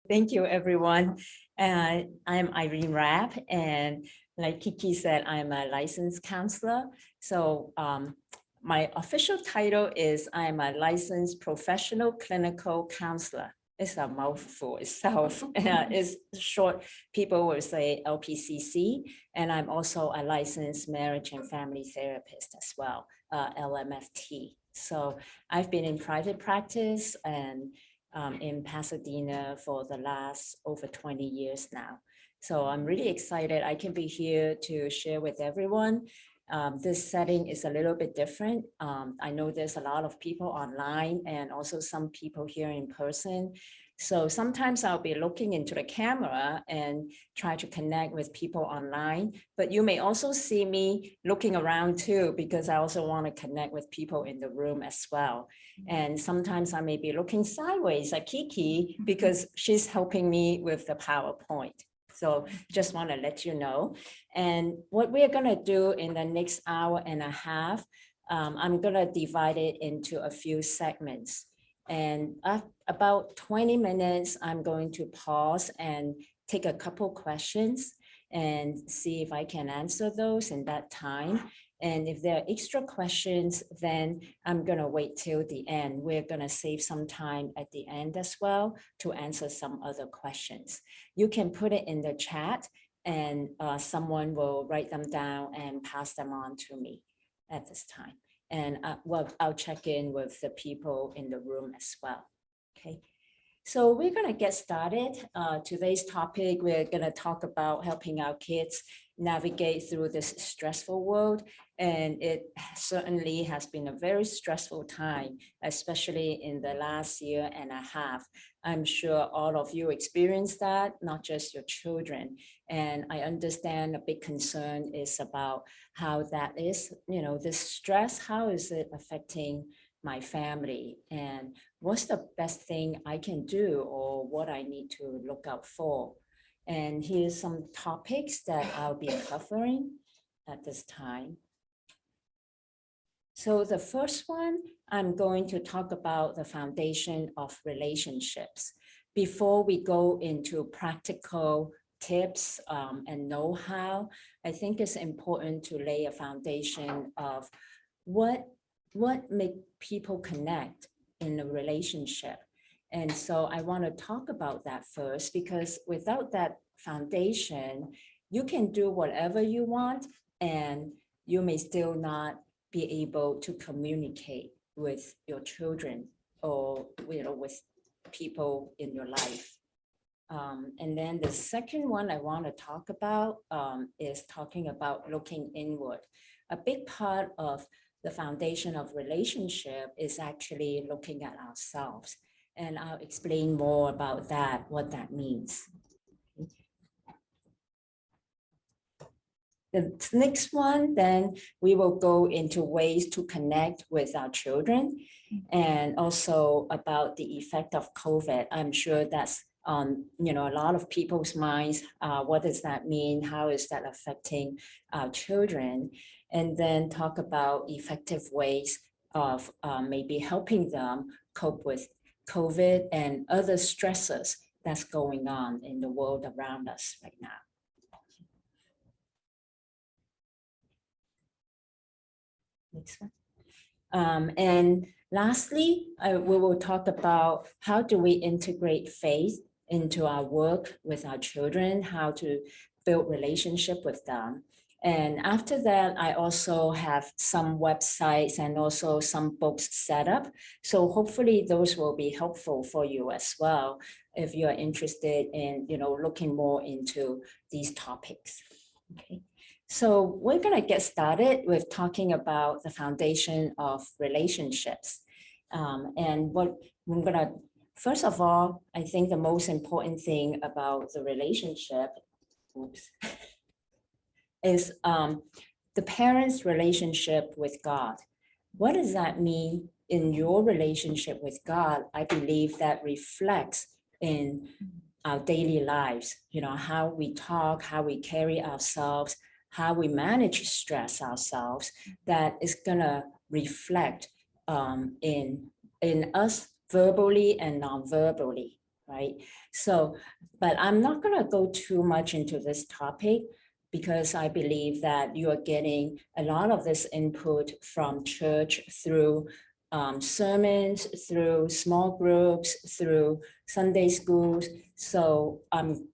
Thank you, everyone. I'm Irene Rapp, and like Kiki said, I'm a licensed counselor. So my official title is I'm a licensed professional clinical counselor. It's a mouthful itself. It's short, people will say LPCC, and I'm also a licensed marriage and family therapist as well, LMFT. So I've been in private practice and in Pasadena for the last over 20 years now. So I'm really excited I can be here to share with everyone. This setting is a little bit different. I know there's a lot of people online and also some people here in person. So sometimes I'll be looking into the camera and try to connect with people online, but you may also see me looking around too, because I also want to connect with people in the room as well. And sometimes I may be looking sideways at Kiki because she's helping me with the PowerPoint. So just want to let you know. And what we're going to do in the next hour and a half, I'm going to divide it into a few segments. And about 20 minutes, I'm going to pause and take a couple questions and see if I can answer those in that time. And if there are extra questions, then I'm going to wait till the end. We're going to save some time at the end as well to answer some other questions. You can put it in the chat and someone will write them down and pass them on to me at this time. And I'll check in with the people in the room as well. Okay. So we're going to get started. Today's topic, we're going to talk about helping our kids navigate through this stressful world. And it certainly has been a very stressful time, especially in the last year and a half. I'm sure all of you experienced that, not just your children. And I understand a big concern is about how that is, this stress, how is it affecting my family? And what's the best thing I can do or what I need to look out for? And here's some topics that I'll be covering at this time. So the first one, I'm going to talk about the foundation of relationships. Before we go into practical tips and know-how, I think it's important to lay a foundation of what make people connect in a relationship. And so I want to talk about that first, because without that foundation, you can do whatever you want and you may still not be able to communicate with your children or with people in your life. And then the second one I want to talk about is talking about looking inward. A big part of the foundation of relationship is actually looking at ourselves. And I'll explain more about that, what that means. The next one, then we will go into ways to connect with our children and also about the effect of COVID. I'm sure that's on a lot of people's minds. What does that mean? How is that affecting our children? And then talk about effective ways of maybe helping them cope with COVID and other stresses that's going on in the world around us right now. Next one. And lastly, we will talk about how do we integrate faith into our work with our children, how to build relationship with them. And after that, I also have some websites and also some books set up. So hopefully those will be helpful for you as well if you're interested in looking more into these topics. Okay. So we're going to get started with talking about the foundation of relationships. And what we're going to, first of all, I think the most important thing about the relationship is the parents' relationship with God. What does that mean in your relationship with God? I believe that reflects in our daily lives, how we talk, how we carry ourselves, how we manage stress ourselves, that is gonna reflect in us verbally and non-verbally, right? So, but I'm not going to go too much into this topic because I believe that you are getting a lot of this input from church through sermons, through small groups, through Sunday schools. So,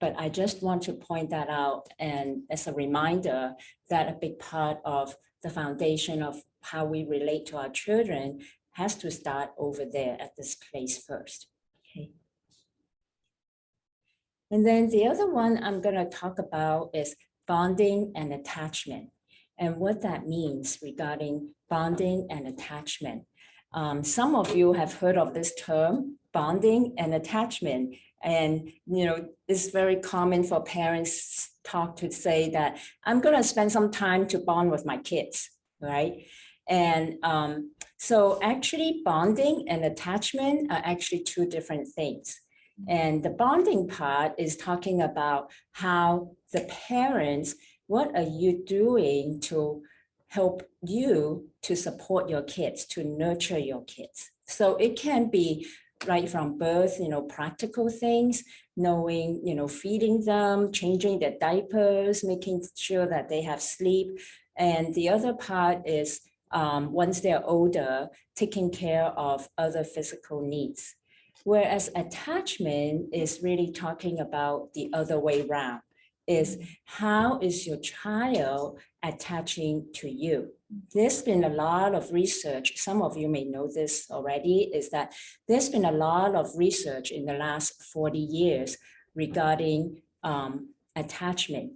but I just want to point that out, and as a reminder that a big part of the foundation of how we relate to our children has to start over there at this place first. Okay. And then the other one I'm going to talk about is bonding and attachment, and what that means regarding bonding and attachment. Some of you have heard of this term, bonding and attachment. And, it's very common for parents to say that I'm going to spend some time to bond with my kids, right? And so actually bonding and attachment are actually two different things. And the bonding part is talking about how the parents, what are you doing to help you to support your kids, to nurture your kids? So it can be right from birth, practical things, knowing, feeding them, changing their diapers, making sure that they have sleep. And the other part is once they're older, taking care of other physical needs. Whereas attachment is really talking about the other way around, is how is your child attaching to you? There's been a lot of research, some of you may know this already, is that there's been a lot of research in the last 40 years regarding attachment.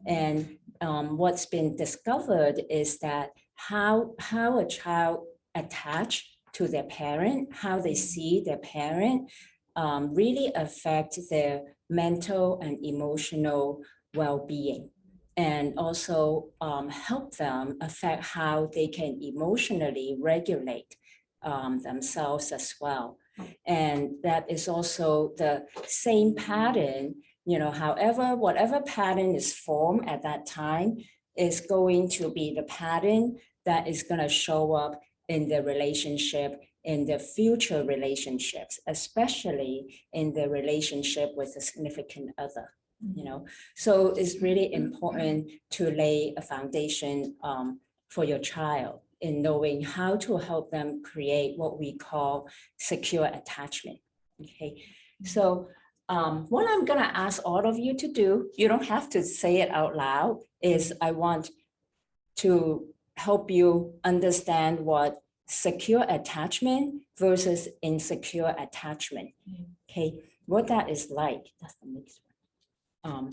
And what's been discovered is that how a child attach to their parent, how they see their parent, really affect their mental and emotional well-being, and also help them affect how they can emotionally regulate themselves as well. And that is also the same pattern, however, whatever pattern is formed at that time is going to be the pattern that is going to show up in the relationship, in the future relationships, especially in the relationship with a significant other. So it's really important to lay a foundation for your child in knowing how to help them create what we call secure attachment. Okay, so what I'm going to ask all of you to do, you don't have to say it out loud, is I want to help you understand what secure attachment versus insecure attachment. Okay, what that is like. That's the next one.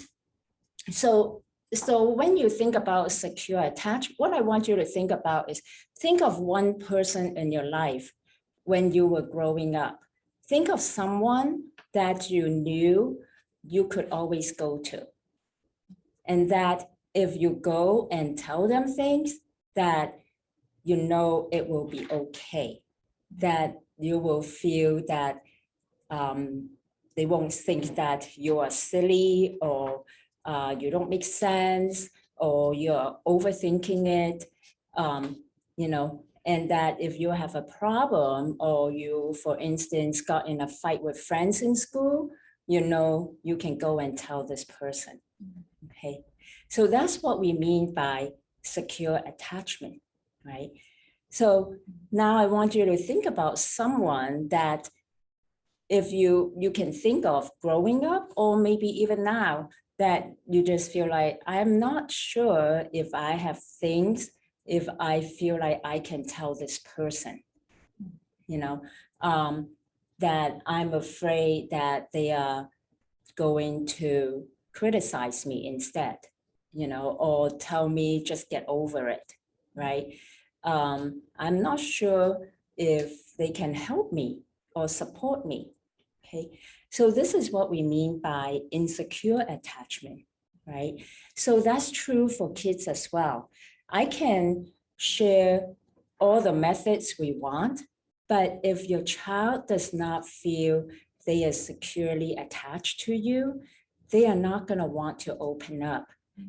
So when you think about secure attachment, what I want you to think about is think of one person in your life when you were growing up. Think of someone that you knew you could always go to, and that if you go and tell them things, that it will be okay, that you will feel that they won't think that you are silly, or you don't make sense, or you're overthinking it, and that if you have a problem, or you, for instance, got in a fight with friends in school, you can go and tell this person. Okay, so that's what we mean by secure attachment, right? So now I want you to think about someone that if you can think of growing up, or maybe even now, that you just feel like, I'm not sure if I have things, if I feel like I can tell this person, that I'm afraid that they are going to criticize me instead, or tell me just get over it, right? I'm not sure if they can help me or support me. Okay, so this is what we mean by insecure attachment, right? So that's true for kids as well. I can share all the methods we want, but if your child does not feel they are securely attached to you, they are not going to want to open up.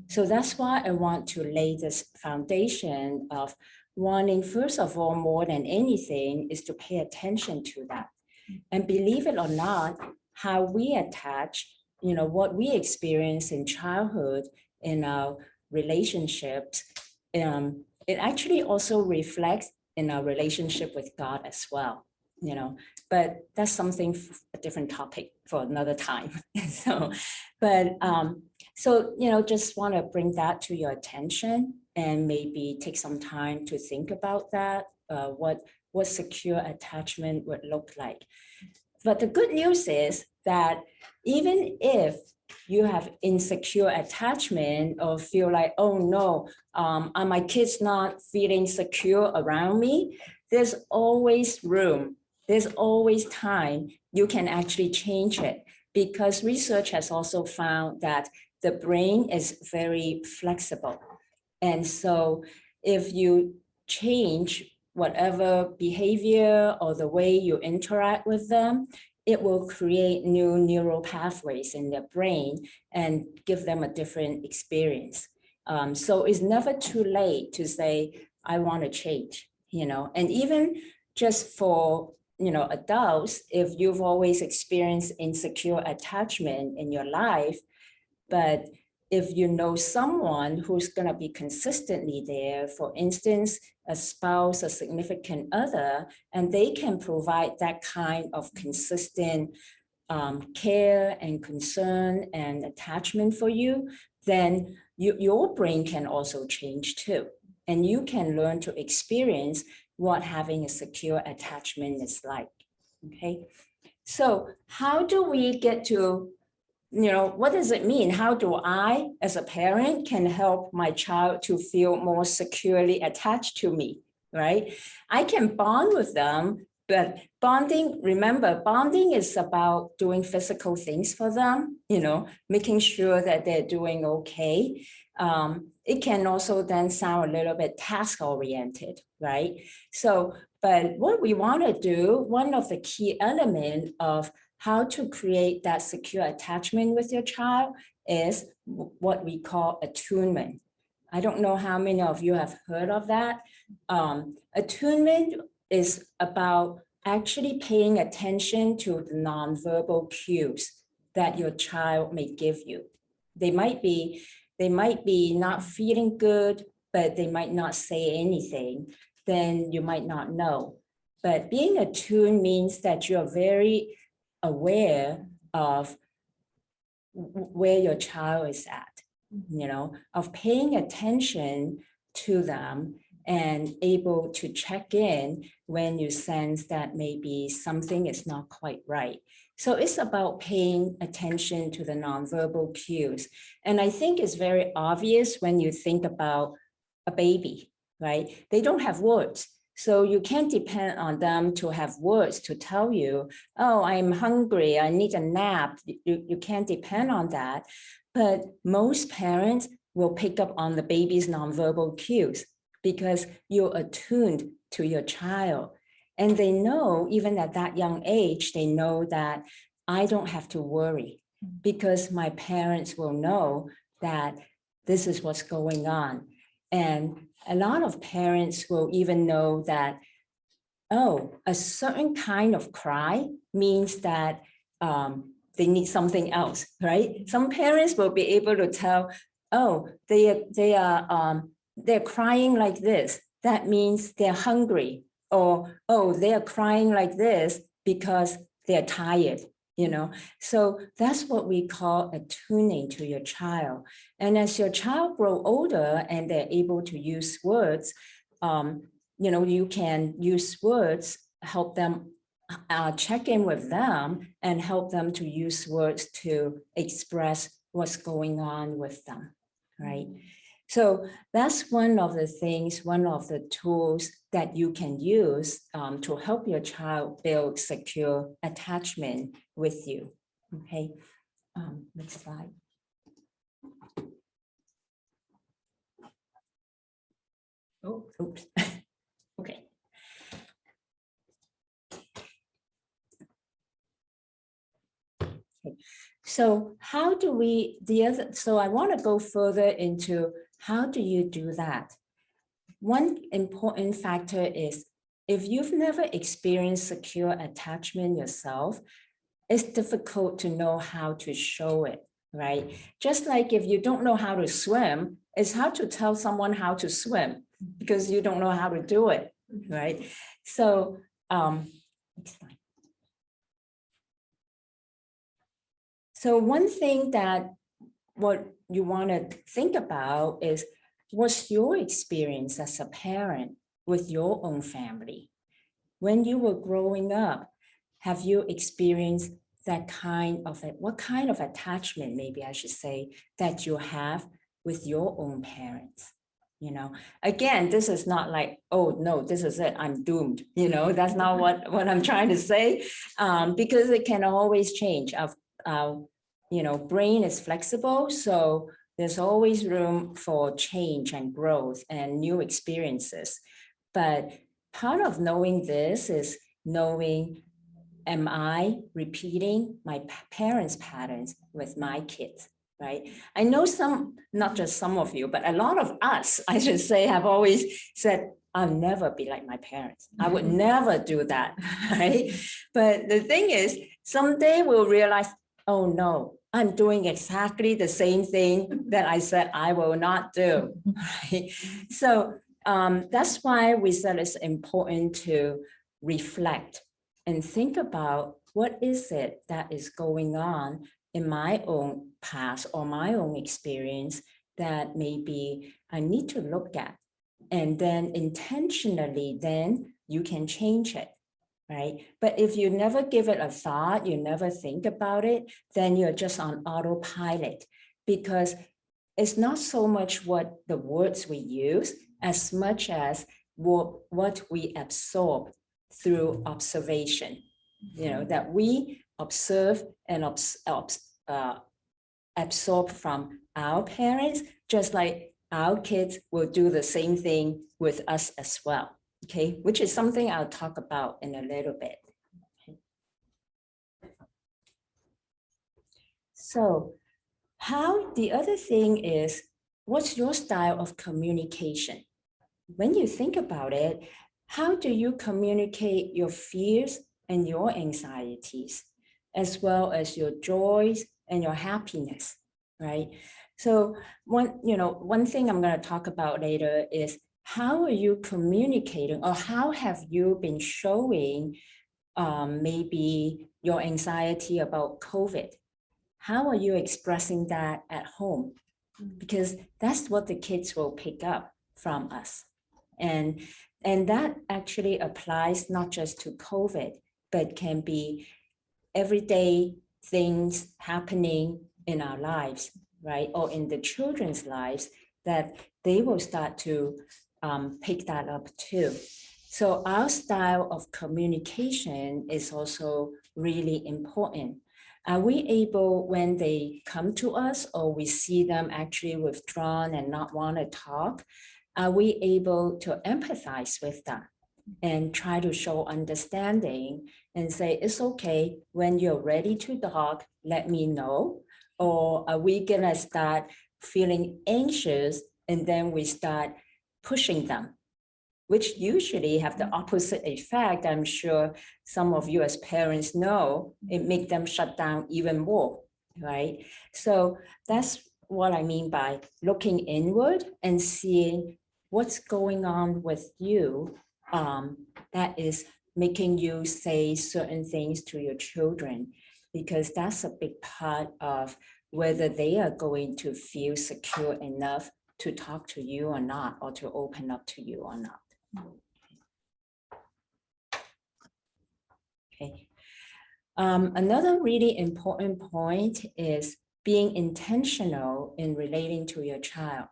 So that's why I want to lay this foundation of wanting, first of all, more than anything, is to pay attention to that. And believe it or not, how we attach, what we experience in childhood, in our relationships, it actually also reflects in our relationship with God as well, but that's something, a different topic for another time. Just want to bring that to your attention and maybe take some time to think about that, what secure attachment would look like. But the good news is that even if you have insecure attachment or feel like, oh no, are my kids not feeling secure around me? There's always room. There's always time. You can actually change it, because research has also found that the brain is very flexible. And so if you change whatever behavior or the way you interact with them, it will create new neural pathways in their brain and give them a different experience. So it's never too late to say, I want to change, and even just for, adults, if you've always experienced insecure attachment in your life, but if you know someone who's going to be consistently there, for instance, a spouse, a significant other, and they can provide that kind of consistent care and concern and attachment for you, then your brain can also change too. And you can learn to experience what having a secure attachment is like, okay? So how do we get to, what does it mean? How do I, as a parent, can help my child to feel more securely attached to me, right? I can bond with them, but bonding, remember, bonding is about doing physical things for them, making sure that they're doing okay. It can also then sound a little bit task-oriented, right? So, but what we want to do, one of the key elements of how to create that secure attachment with your child is what we call attunement. I don't know how many of you have heard of that. Attunement is about actually paying attention to the nonverbal cues that your child may give you. They might be not feeling good, but they might not say anything. Then you might not know. But being attuned means that you're very aware of where your child is at, of paying attention to them and able to check in when you sense that maybe something is not quite right. So it's about paying attention to the nonverbal cues. And I think it's very obvious when you think about a baby, right? They don't have words. So you can't depend on them to have words to tell you, oh, I'm hungry, I need a nap. You can't depend on that. But most parents will pick up on the baby's nonverbal cues because you're attuned to your child. And they know, even at that young age, they know that I don't have to worry because my parents will know that this is what's going on. And a lot of parents will even know that, oh, a certain kind of cry means that they need something else, right? Some parents will be able to tell, oh, they're crying like this. That means they're hungry. Or, oh, they're crying like this because they're tired. So that's what we call attuning to your child. And as your child grow older and they're able to use words, you can use words, help them check in with them and help them to use words to express what's going on with them, right? So that's one of the things, one of the tools that you can use to help your child build secure attachment with you. Okay, next slide. Oh, oops. Okay. So how do we, so I want to go further into how do you do that? One important factor is if you've never experienced secure attachment yourself, it's difficult to know how to show it, right? Just like if you don't know how to swim, it's hard to tell someone how to swim because you don't know how to do it, right? So, next slide. So one thing that what you want to think about is, what's your experience as a parent with your own family? When you were growing up, have you experienced that kind of, what kind of attachment, maybe I should say, that you have with your own parents? You know, again, this is not like, oh no, this is it, I'm doomed. You know, that's not what I'm trying to say, because it can always change. You know, brain is flexible, so there's always room for change and growth and new experiences. But part of knowing this is knowing, am I repeating my parents' patterns with my kids, right? I know some, not just some of you, but a lot of us, I should say, have always said, I'll never be like my parents. I would never do that, right? But the thing is, someday we'll realize, oh no, I'm doing exactly the same thing that I said I will not do, right? So that's why we said it's important to reflect and think about, what is it that is going on in my own past or my own experience that maybe I need to look at, and then intentionally, then you can change it, right? But if you never give it a thought, you never think about it, then you're just on autopilot, because it's not so much what the words we use as much as what we absorb through observation, you know, that we observe and absorb from our parents, just like our kids will do the same thing with us as well, okay? Which is something I'll talk about in a little bit. So the other thing is, what's your style of communication? When you think about it, how do you communicate your fears and your anxieties, as well as your joys and your happiness, right? So one thing I'm going to talk about later is, how are you communicating, or how have you been showing maybe your anxiety about COVID? How are you expressing that at home? Because that's what the kids will pick up from us. And that actually applies not just to COVID, but can be everyday things happening in our lives, right? Or in the children's lives, that they will start to pick that up too. So our style of communication is also really important. Are we able, when they come to us or we see them actually withdrawn and not want to talk, are we able to empathize with them and try to show understanding and say, it's okay, when you're ready to talk, let me know? Or are we gonna start feeling anxious and then we start pushing them, which usually have the opposite effect? I'm sure some of you as parents know, it makes them shut down even more, right? So that's what I mean by looking inward and seeing what's going on with you that is making you say certain things to your children, because that's a big part of whether they are going to feel secure enough to talk to you or not, or to open up to you or not. Okay. Another really important point is being intentional in relating to your child.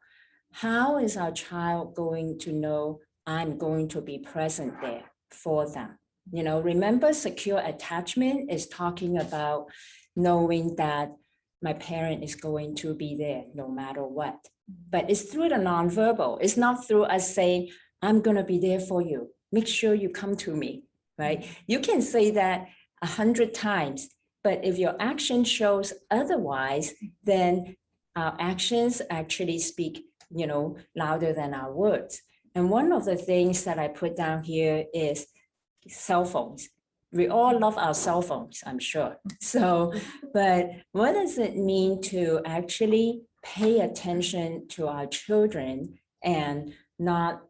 How is our child going to know I'm going to be present there for them? You know, remember, secure attachment is talking about knowing that my parent is going to be there no matter what. But it's through the nonverbal. It's not through us saying, I'm going to be there for you. Make sure you come to me, right? You can say that 100 times, but if your action shows otherwise, then our actions actually speak, you know, louder than our words. And one of the things that I put down here is cell phones. we all love our cell phones, I'm sure. So, but what does it mean to actually pay attention to our children and not,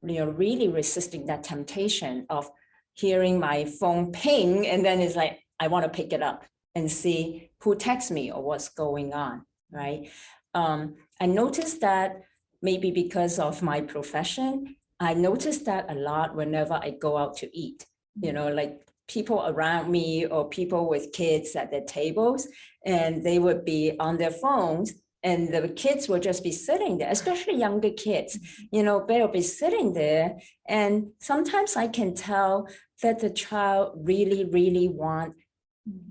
really resisting that temptation of hearing my phone ping, and then it's like, I want to pick it up and see who texts me or what's going on, right? I noticed that maybe because of my profession, I noticed that a lot whenever I go out to eat, like people around me or people with kids at their tables, and they would be on their phones, and the kids will just be sitting there, especially younger kids, they'll be sitting there. And sometimes I can tell that the child really, really want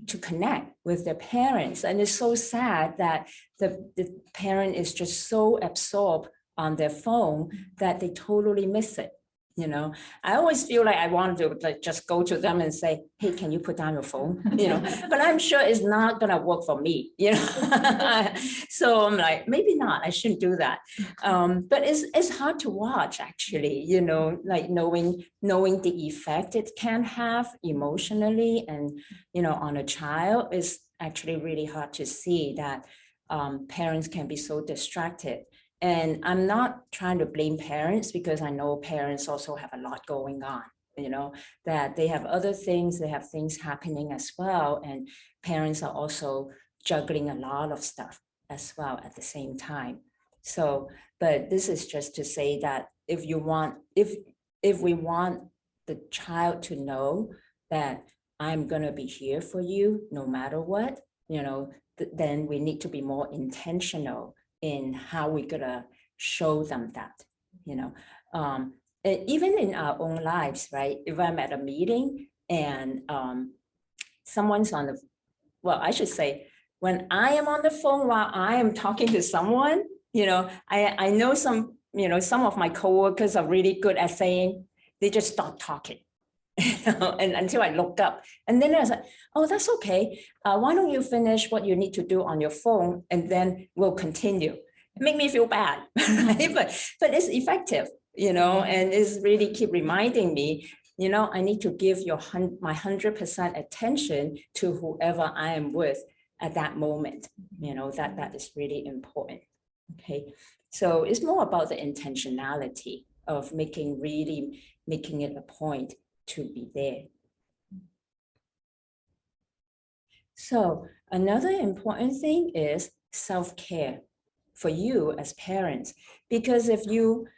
to connect with their parents. And it's so sad that the parent is just so absorbed on their phone that they totally miss it. I always feel like I want to just go to them and say, hey, can you put down your phone? But I'm sure it's not going to work for me, So I'm like, maybe not, I shouldn't do that. But it's hard to watch, actually, like knowing the effect it can have emotionally and, on a child is actually really hard to see that parents can be so distracted. And I'm not trying to blame parents, because I know parents also have a lot going on, that they have other things, they have things happening as well. And parents are also juggling a lot of stuff as well at the same time. So, but this is just to say that if we want the child to know that I'm going to be here for you no matter what, then we need to be more intentional in how we're gonna show them that, even in our own lives, right? If I'm at a meeting and someone's on the, well, I should say, when I am on the phone while I am talking to someone, I know some of my coworkers are really good at saying, they just stop talking. And until I looked up, and then I was like, oh, that's okay. Why don't you finish what you need to do on your phone, and then we'll continue. It made me feel bad, right? But it's effective, and it's really keep reminding me, I need to give my 100% attention to whoever I am with at that moment. That is really important. Okay, so it's more about the intentionality of making it a point to be there. So another important thing is self-care for you as parents, because if you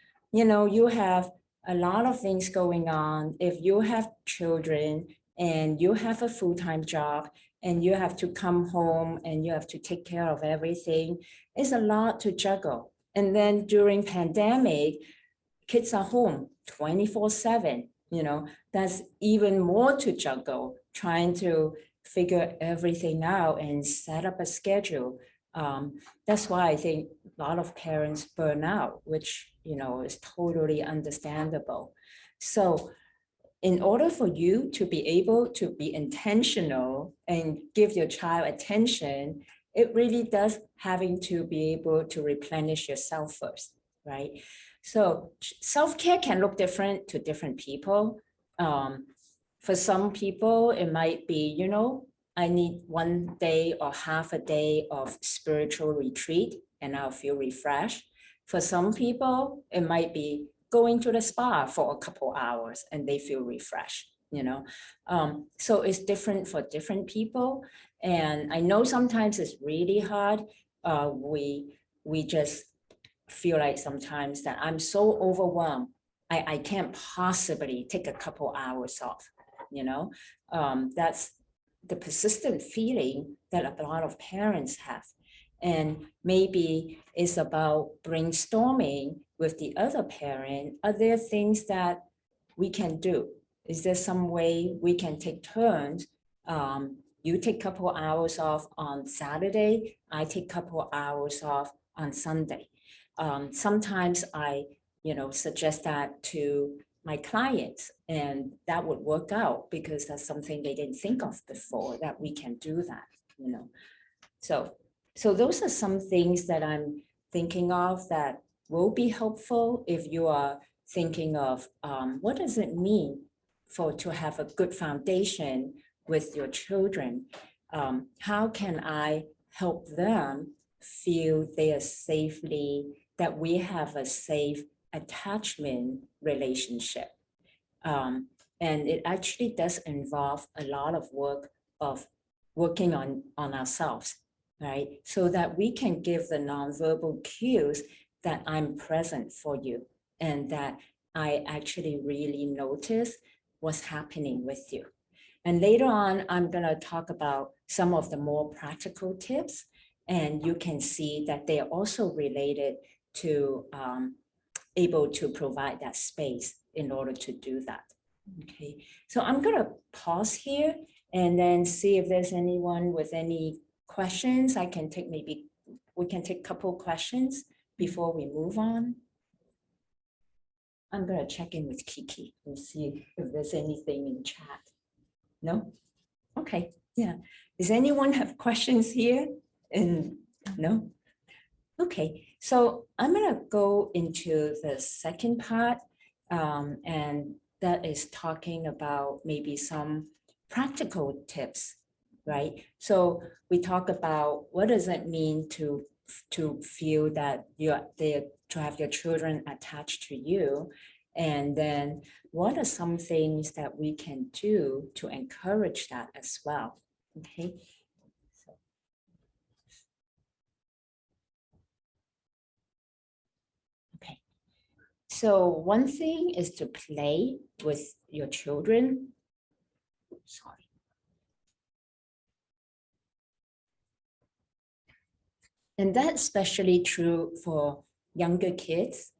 have a lot of things going on, if you have children and you have a full-time job and you have to come home and you have to take care of everything, it's a lot to juggle. And then during pandemic, kids are home 24/7, that's even more to juggle, trying to figure everything out and set up a schedule. That's why I think a lot of parents burn out, which, is totally understandable. So in order for you to be able to be intentional and give your child attention, it really does having to be able to replenish yourself first, right? So self-care can look different to different people. For some people, it might be, I need 1 day or half a day of spiritual retreat and I'll feel refreshed. For some people, it might be going to the spa for a couple hours and they feel refreshed, So it's different for different people. And I know sometimes it's really hard. We just feel like sometimes that I'm so overwhelmed. I can't possibly take a couple hours off, that's the persistent feeling that a lot of parents have. And maybe it's about brainstorming with the other parent. Are there things that we can do? Is there some way we can take turns? You take a couple hours off on Saturday, I take a couple hours off on Sunday. Sometimes I, suggest that to my clients, and that would work out because that's something they didn't think of before, that we can do that, So those are some things that I'm thinking of that will be helpful if you are thinking of what does it mean to have a good foundation with your children, how can I help them feel they are safely, that we have a safe attachment relationship? And it actually does involve a lot of work of working on ourselves, right? So that we can give the nonverbal cues that I'm present for you and that I actually really notice what's happening with you. And later on, I'm going to talk about some of the more practical tips, and you can see that they are also related to able to provide that space in order to do that. Okay, so I'm going to pause here and then see if there's anyone with any questions. I can take we can take a couple questions before we move on. I'm going to check in with Kiki and see if there's anything in chat. No? Okay, yeah. Does anyone have questions here? And no? Okay, so I'm going to go into the second part, and that is talking about maybe some practical tips, right? So we talk about what does it mean to feel that to have your children attached to you, and then what are some things that we can do to encourage that as well? Okay. So one thing is to play with your children. Sorry. And that's especially true for younger kids.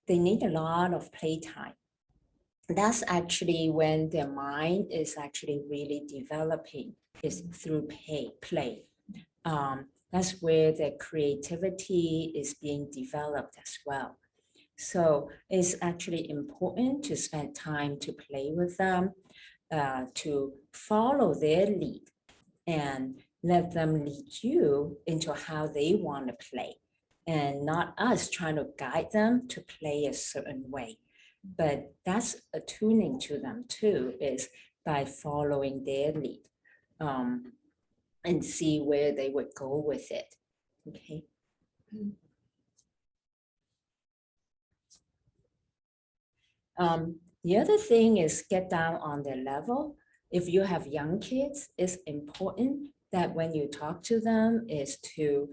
They need a lot of playtime. That's actually when their mind is actually really developing, is through play. That's where their creativity is being developed as well. So it's actually important to spend time to play with them, to follow their lead and let them lead you into how they want to play, and not us trying to guide them to play a certain way. But that's attuning to them too, is by following their lead, and see where they would go with it. Okay. The other thing is get down on their level. If you have young kids, it's important that when you talk to them is to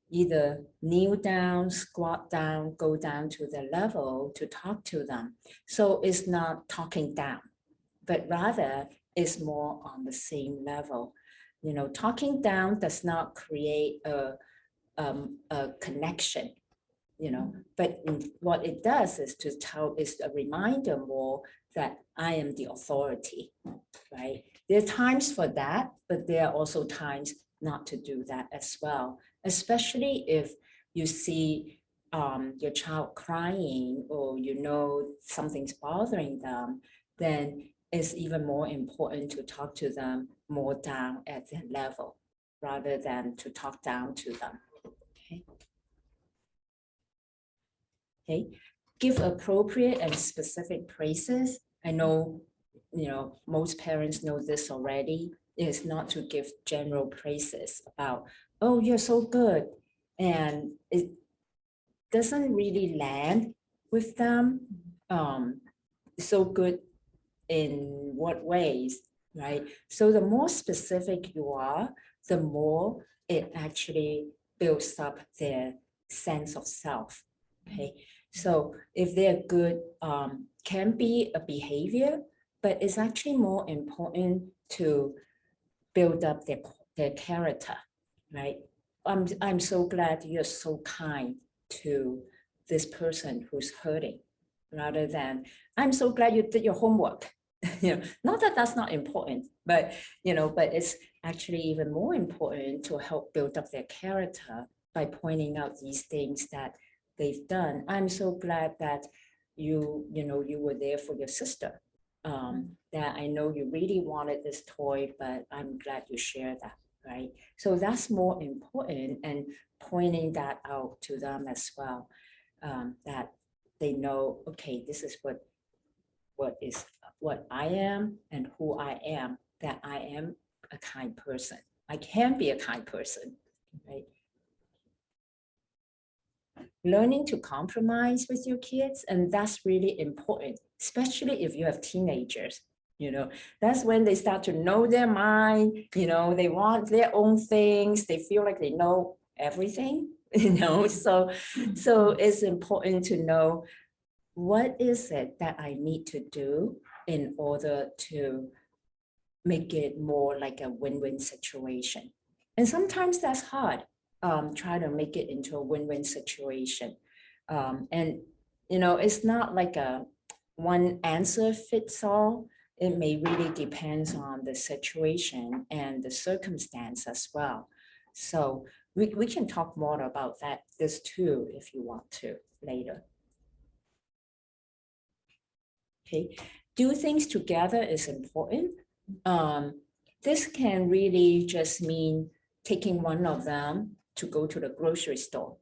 either kneel down, squat down, go down to the level to talk to them. So it's not talking down, but rather it's more on the same level. You know, talking down does not create a connection, you know, but what it does is is a reminder more that I am the authority, right? There are times for that, but there are also times not to do that as well, especially if you see your child crying, or you know something's bothering them, then it's even more important to talk to them more down at their level rather than to talk down to them. Okay. Okay, give appropriate and specific praises. I know, you know, most parents know this already. Is not to give general praises about, oh, you're so good, and it doesn't really land with them. So good in what ways, right? So the more specific you are, the more it actually builds up their sense of self. Okay, so if they're good, can be a behavior, but it's actually more important to build up their character, right? I'm so glad you're so kind to this person who's hurting, rather than I'm so glad you did your homework. You know, not that that's not important, but you know, but it's actually even more important to help build up their character by pointing out these things that they've done. I'm so glad that you know, you were there for your sister. That I know you really wanted this toy, but I'm glad you shared that, right? So that's more important, and pointing that out to them as well, that they know, okay, this is what is what I am and who I am, that I am a kind person. I can be a kind person, right? Learning to compromise with your kids, and that's really important, especially if you have teenagers. That's when they start to know their mind, they want their own things, they feel like they know everything, so it's important to know what is it that I need to do in order to make it more like a win-win situation. And sometimes that's hard, try to make it into a win-win situation. And it's not like a one answer fits all. It may really depends on the situation and the circumstance as well. So we can talk more about this too, if you want to later. Okay, do things together is important. This can really just mean taking one of them to go to the grocery store.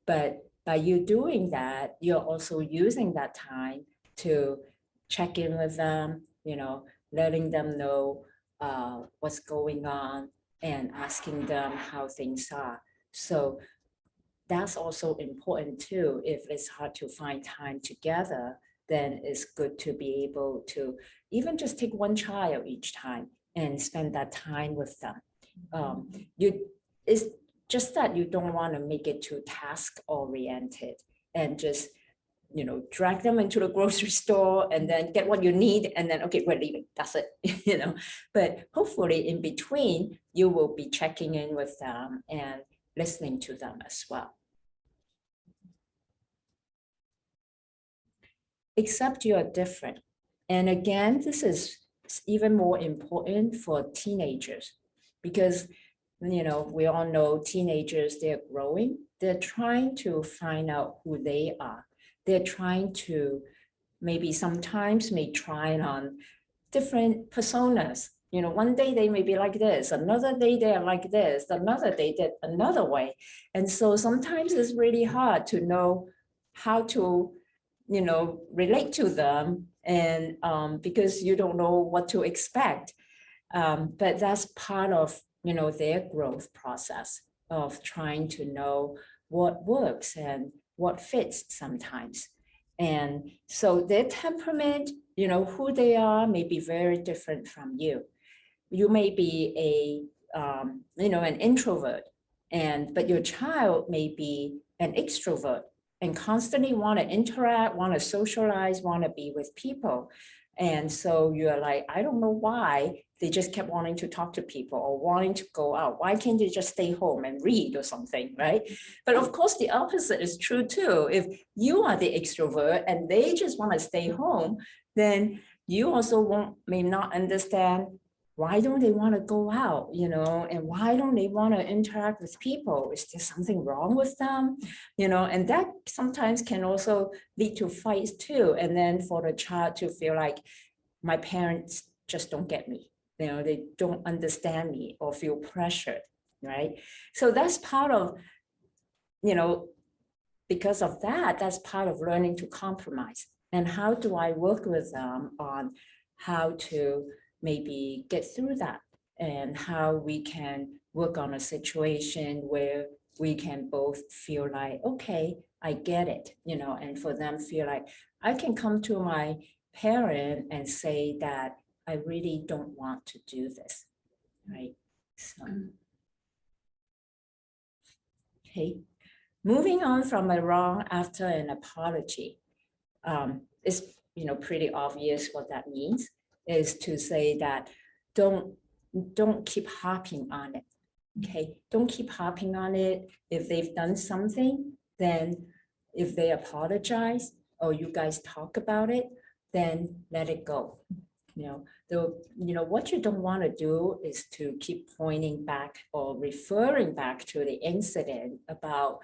But by you doing that, you're also using that time to check in with them, letting them know what's going on and asking them how things are. So that's also important too. If it's hard to find time together, then it's good to be able to even just take one child each time and spend that time with them. It's just that you don't want to make it too task oriented and just drag them into the grocery store and then get what you need and then, okay, we're leaving, that's it, but hopefully in between you will be checking in with them and listening to them as well. Except you are different. And again, this is even more important for teenagers because, we all know teenagers, they're growing. They're trying to find out who they are. They're trying to maybe sometimes may try on different personas. One day they may be like this, another day they are like this, another day they're another way. And so sometimes it's really hard to know how to relate to them and because you don't know what to expect. But that's part of, their growth process of trying to know what works and what fits sometimes. And so their temperament, who they are may be very different from you. You may be an introvert, but your child may be an extrovert and constantly want to interact, want to socialize, want to be with people. And so you're like, I don't know why they just kept wanting to talk to people or wanting to go out. Why can't they just stay home and read or something, right? But of course, the opposite is true too. If you are the extrovert and they just want to stay home, then you also may not understand why don't they want to go out, and why don't they want to interact with people? Is there something wrong with them? And that sometimes can also lead to fights too. And then for the child to feel like my parents just don't get me, they don't understand me or feel pressured, right? So that's part of, because of that, that's part of learning to compromise. And how do I work with them on how to maybe get through that and how we can work on a situation where we can both feel like, okay, I get it, and for them feel like I can come to my parent and say that I really don't want to do this, right? So, okay, moving on from a wrong after an apology. It's pretty obvious what that means. Is to say that don't keep harping on it, okay? Don't keep harping on it. If they've done something, then if they apologize or you guys talk about it, then let it go. What you don't want to do is to keep pointing back or referring back to the incident about,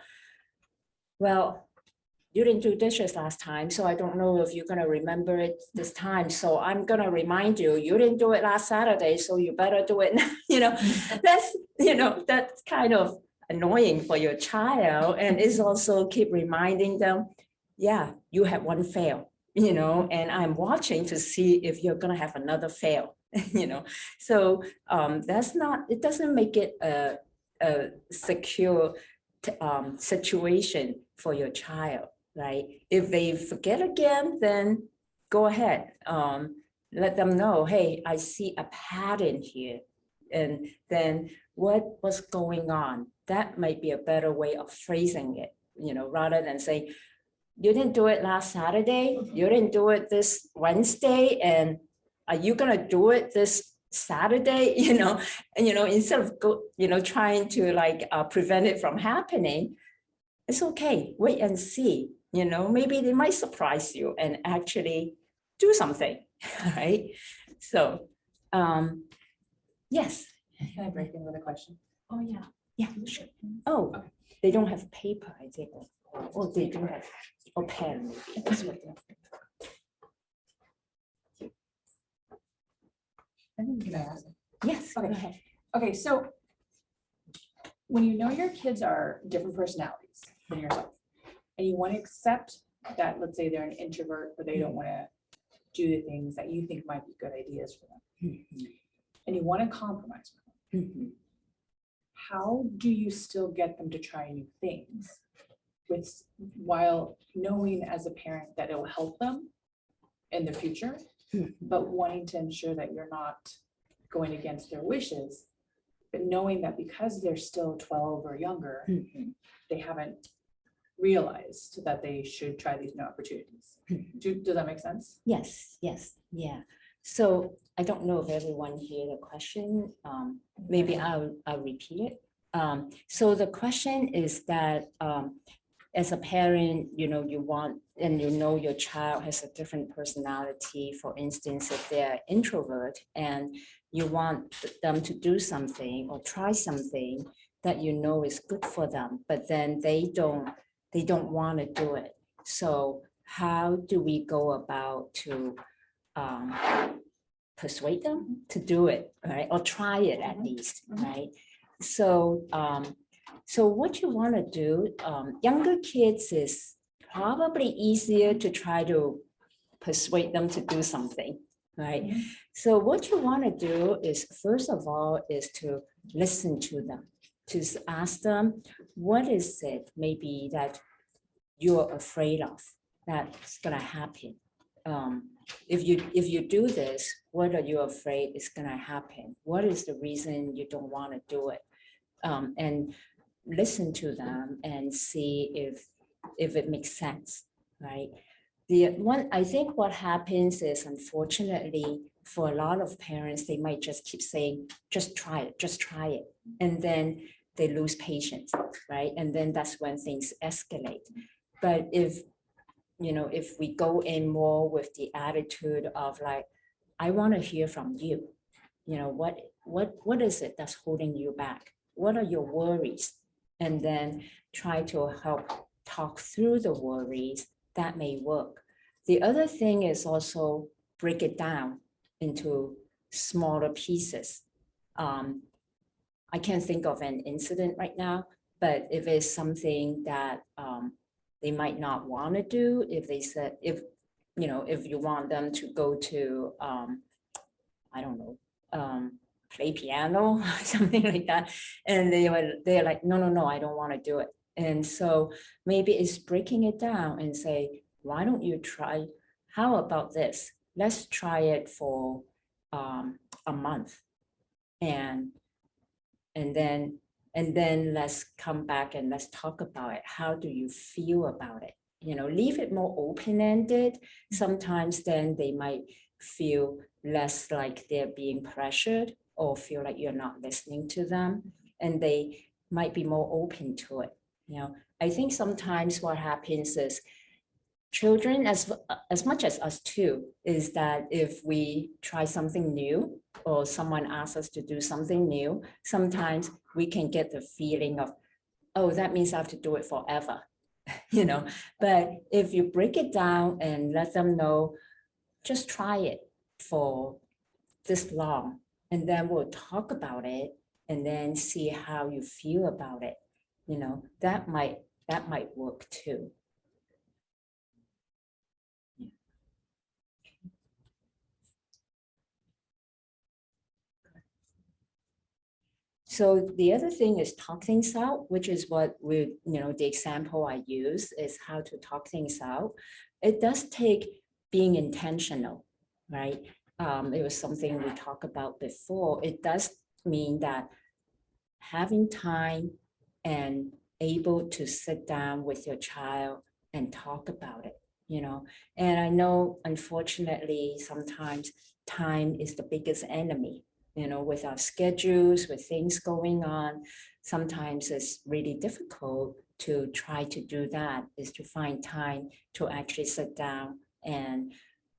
well, you didn't do dishes last time, so I don't know if you're going to remember it this time. So I'm going to remind you, you didn't do it last Saturday, so you better do it. That's kind of annoying for your child. And it's also keep reminding them, yeah, you had one fail. and I'm watching to see if you're going to have another fail, So it doesn't make it a secure situation for your child, right? If they forget again, then go ahead. Let them know, hey, I see a pattern here. And then what was going on? That might be a better way of phrasing it, rather than saying, you didn't do it last Saturday, you didn't do it this Wednesday, and are you gonna do it this Saturday? Instead of trying to prevent it from happening, it's okay, wait and see. Maybe they might surprise you and actually do something, right? So, yes. Can I break in with a question? Oh, yeah, sure. Oh, Okay. they don't have paper, I think. Oh, they do have, or pen, maybe. That's what they have. Can I ask? Yes, go Okay. ahead. Okay, so when you know your kids are different personalities than yourself, and you want to accept that, let's say they're an introvert, or they don't want to do the things that you think might be good ideas for them, and you want to compromise with them, how do you still get them to try new things while knowing as a parent that it will help them in the future, but wanting to ensure that you're not going against their wishes, but knowing that because they're still 12 or younger, they haven't realized that they should try these new opportunities. Does that make sense? Yes, yeah. So I don't know if everyone hear the question. Maybe I'll repeat it. So the question is that as a parent, you want, and your child has a different personality. For instance, if they're introvert and you want them to do something or try something that is good for them, but then they don't want to do it. So how do we go about to persuade them to do it, right? Or try it at least, right? So so what you want to do, younger kids is probably easier to try to persuade them to do something, right? So what you want to do is, first of all, is to listen to them, to ask them, what is it maybe that you're afraid of that's gonna happen? If you do this, what are you afraid is gonna happen? What is the reason you don't want to do it? And listen to them and see if it makes sense, right? I think what happens is, unfortunately, for a lot of parents, they might just keep saying, just try it. And then they lose patience, right? And then that's when things escalate. But if we go in more with the attitude of like, I want to hear from you, what is it that's holding you back? What are your worries? And then try to help talk through the worries, that may work. The other thing is also break it down into smaller pieces. I can't think of an incident right now, but if it's something that they might not want to do, if they said, if you want them to go to, I don't know, play piano, something like that, and they're like, no, I don't want to do it. And so maybe it's breaking it down and say, why don't you try? How about this? Let's try it for a month, and then let's come back and let's talk about it. How do you feel about it? Leave it more open-ended. Sometimes then they might feel less like they're being pressured or feel like you're not listening to them, and they might be more open to it. I think sometimes what happens is children, as much as us too, is that if we try something new or someone asks us to do something new, sometimes we can get the feeling of, oh, that means I have to do it forever. But if you break it down and let them know, just try it for this long, and then we'll talk about it and then see how you feel about it. That might work too. So the other thing is talk things out, which is what we, the example I use is how to talk things out. It does take being intentional, right? It was something we talked about before. It does mean that having time and able to sit down with your child and talk about it, And I know, unfortunately, sometimes time is the biggest enemy, with our schedules, with things going on. Sometimes it's really difficult to try to do that, is to find time to actually sit down and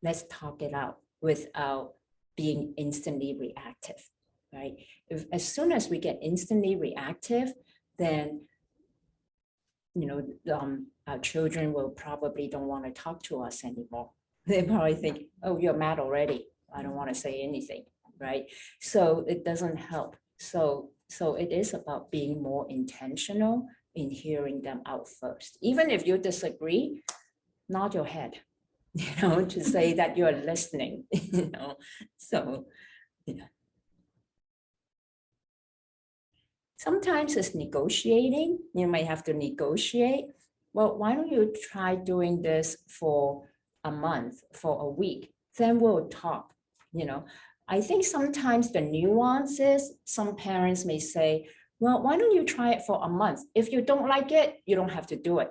let's talk it out without being instantly reactive, right? As soon as we get instantly reactive, then our children will probably don't want to talk to us anymore. They probably think, oh, you're mad already. I don't want to say anything, right? So it doesn't help. So it is about being more intentional in hearing them out first. Even if you disagree, nod your head, to say that you're listening, So, yeah. Sometimes it's negotiating. You might have to negotiate. Well, why don't you try doing this for a month, for a week? Then we'll talk. I think sometimes the nuances, some parents may say, well, why don't you try it for a month? If you don't like it, you don't have to do it.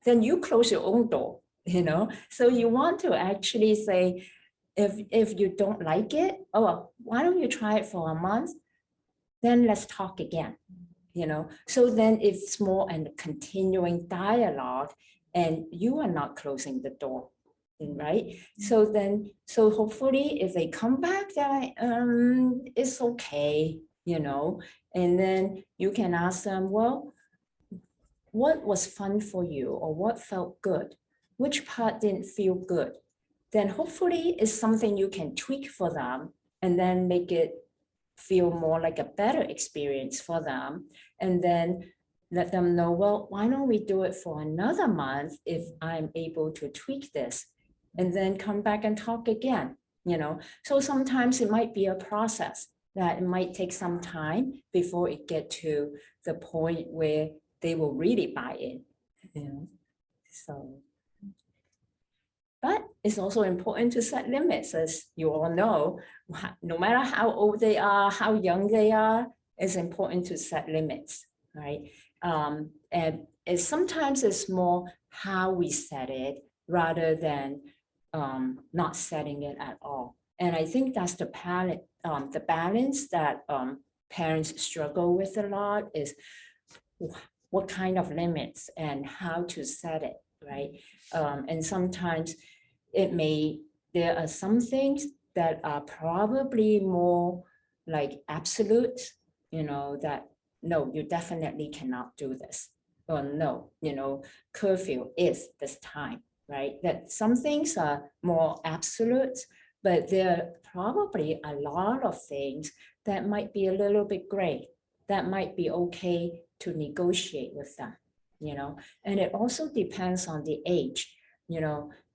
Then you close your own door, So you want to actually say, if you don't like it, oh, why don't you try it for a month? Then let's talk again, So then it's more a continuing dialogue and you are not closing the door, right? So hopefully if they come back, then it's okay, And then you can ask them, well, what was fun for you or what felt good? Which part didn't feel good? Then hopefully it's something you can tweak for them and then make it feel more like a better experience for them. And then let them know, well, why don't we do it for another month if I'm able to tweak this? And then come back and talk again, So sometimes it might be a process that it might take some time before it get to the point where they will really buy in, So. But it's also important to set limits, as you all know, no matter how old they are, how young they are, it's important to set limits, right? And sometimes it's more how we set it rather than not setting it at all. And I think that's the balance that parents struggle with a lot is what kind of limits and how to set it, right? And sometimes there are some things that are probably more like absolute, that no, you definitely cannot do this. Or no, curfew is this time, right? That some things are more absolute, but there are probably a lot of things that might be a little bit gray, that might be okay to negotiate with them, and it also depends on the age,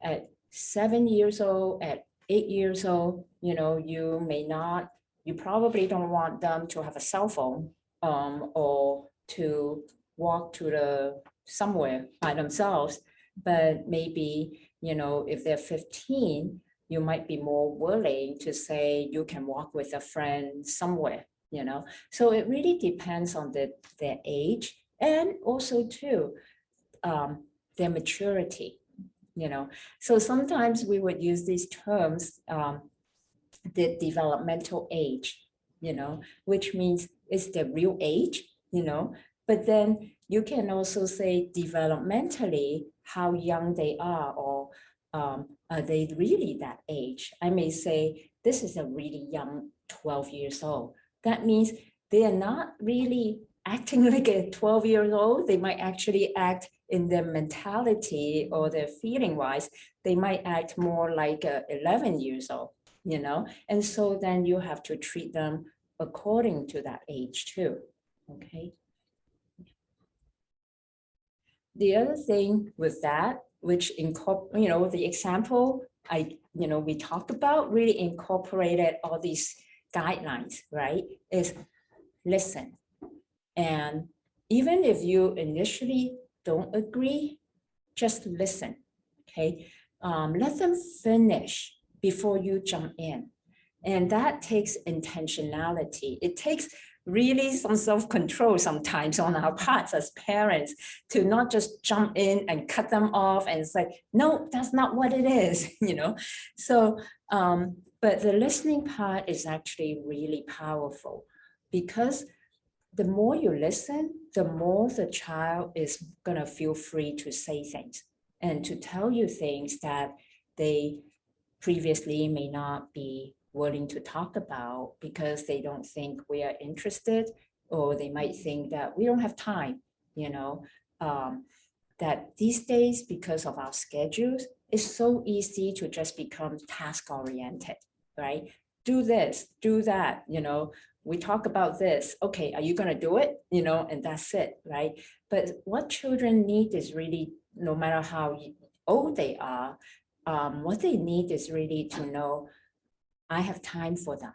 at 7 years old, at 8 years old, you probably don't want them to have a cell phone or to walk to somewhere by themselves. But maybe, if they're 15, you might be more willing to say you can walk with a friend somewhere, So it really depends on their age and also too, their maturity, So sometimes we would use these terms, the developmental age, which means it's the real age, but then you can also say developmentally how young they are, or are they really that age? I may say this is a really young 12 years old. That means they are not really acting like a 12-year-old. They might actually act in their mentality or their feeling wise, they might act more like 11 years old, And so then you have to treat them according to that age too, okay? The other thing with that, which the example we talked about really incorporated all these guidelines, right? Is listen, And even if you initially don't agree, just listen, okay? Let them finish before you jump in. And that takes intentionality. It takes really some self-control sometimes on our parts as parents to not just jump in and cut them off and say, no, that's not what it is, you know? So, but the listening part is actually really powerful because the more you listen, the more the child is gonna feel free to say things and to tell you things that they previously may not be willing to talk about because they don't think we are interested, or they might think that we don't have time, you know. That these days, because of our schedules, it's so easy to just become task oriented, right? Do this, do that, you know. We talk about this, okay, are you gonna do it? You know, and that's it, right? But what children need is really, no matter how old they are, what they need is really to know, I have time for them,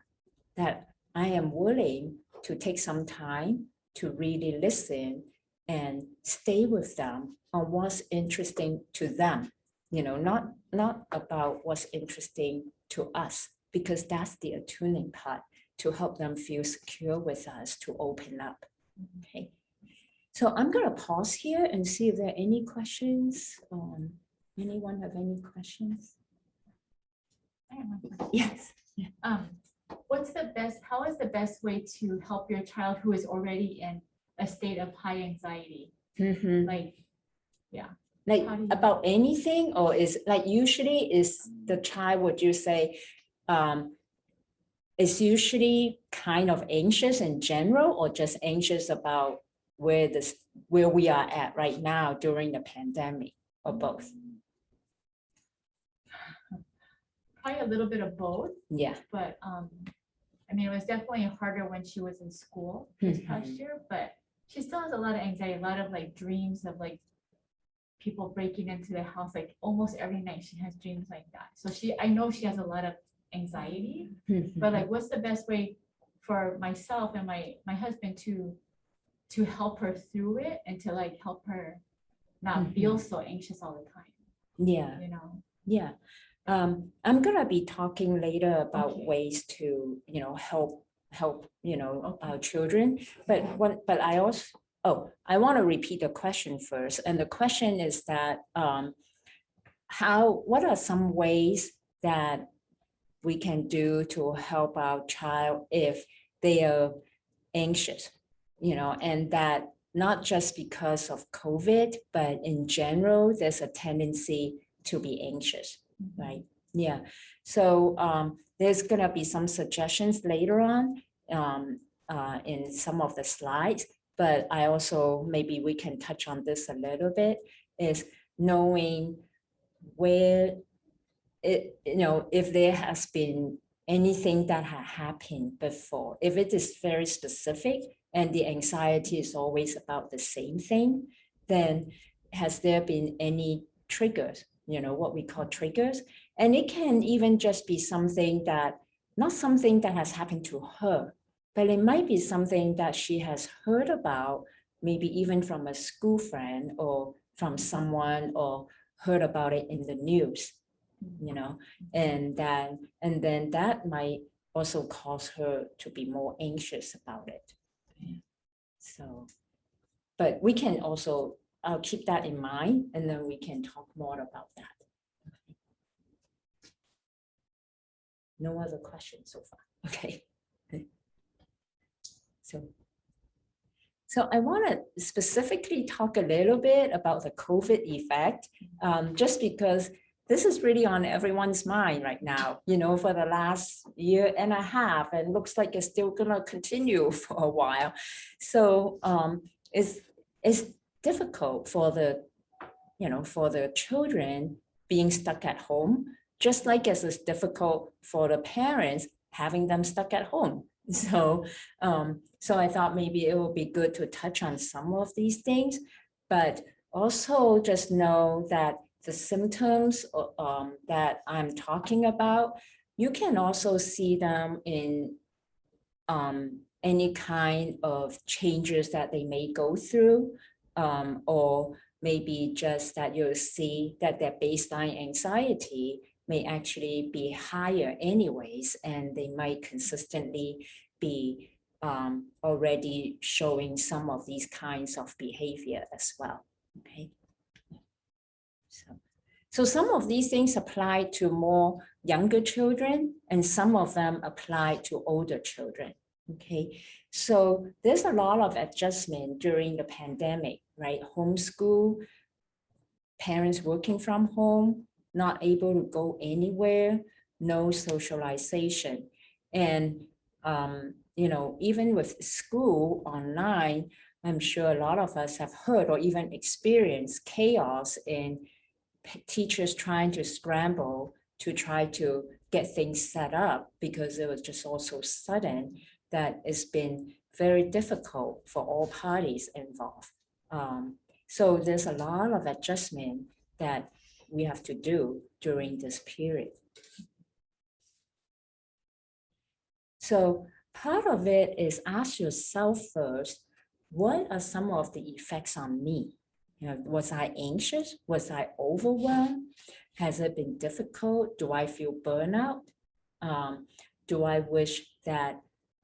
that I am willing to take some time to really listen and stay with them on what's interesting to them, you know, not about what's interesting to us, because that's the attuning part, to help them feel secure with us, to open up, okay? So I'm gonna pause here and see if there are any questions. Anyone have any questions? I have one question. Yes. How is the best way to help your child who is already in a state of high anxiety? Mhm. Like, Like How do you- about anything, or is like usually is the child, would you say, is usually kind of anxious in general, or just anxious about where we are at right now during the pandemic, or both? probably a little bit of both, Yeah. but I mean, it was definitely harder when she was in school this past Mhm. year, but she still has a lot of anxiety, a lot of like dreams of like people breaking into the house, like almost every night she has dreams like that. So I know she has a lot of anxiety, but like, what's the best way for myself and my husband to help her through it and to like help her not feel so anxious all the time, Yeah. you know? Yeah. I'm gonna be talking later about Okay. ways to, you know, help, you know, Okay. our children. But I also, I want to repeat the question first. And the question is that, what are some ways that we can do to help our child if they are anxious, you know, and that not just because of COVID, but in general, there's a tendency to be anxious, right? Yeah. So there's gonna be some suggestions later on in some of the slides, but I also, maybe we can touch on this a little bit, is knowing where you know, if there has been anything that had happened before, if it is very specific and the anxiety is always about the same thing, then has there been any triggers, you know, what we call triggers? And it can even just be something that, not something that has happened to her, but it might be something that she has heard about, maybe even from a school friend or from someone, or heard about it in the news, you know, and then that might also cause her to be more anxious about it. So, but we can also, I'll keep that in mind, and then we can talk more about that. No other questions so far. Okay. So I want to specifically talk a little bit about the COVID effect, just because this is really on everyone's mind right now, you know, for the last year and a half, and looks like it's still gonna continue for a while. So it's difficult for the, you know, for the children being stuck at home, just like it's difficult for the parents having them stuck at home. So, so I thought maybe it would be good to touch on some of these things, but also just know that the symptoms that I'm talking about, you can also see them in any kind of changes that they may go through, or maybe just that you'll see that their baseline anxiety may actually be higher anyways, and they might consistently be already showing some of these kinds of behavior as well, okay? So some of these things apply to more younger children, and some of them apply to older children, okay? So there's a lot of adjustment during the pandemic, right? Homeschool, parents working from home, not able to go anywhere, no socialization. And, you know, even with school online, I'm sure a lot of us have heard or even experienced chaos in teachers trying to scramble to try to get things set up, because it was just all so sudden that it's been very difficult for all parties involved. So there's a lot of adjustment that we have to do during this period. So part of it is ask yourself first, what are some of the effects on me? You know, was I anxious? Was I overwhelmed? Has it been difficult? Do I feel burnout? Do I wish that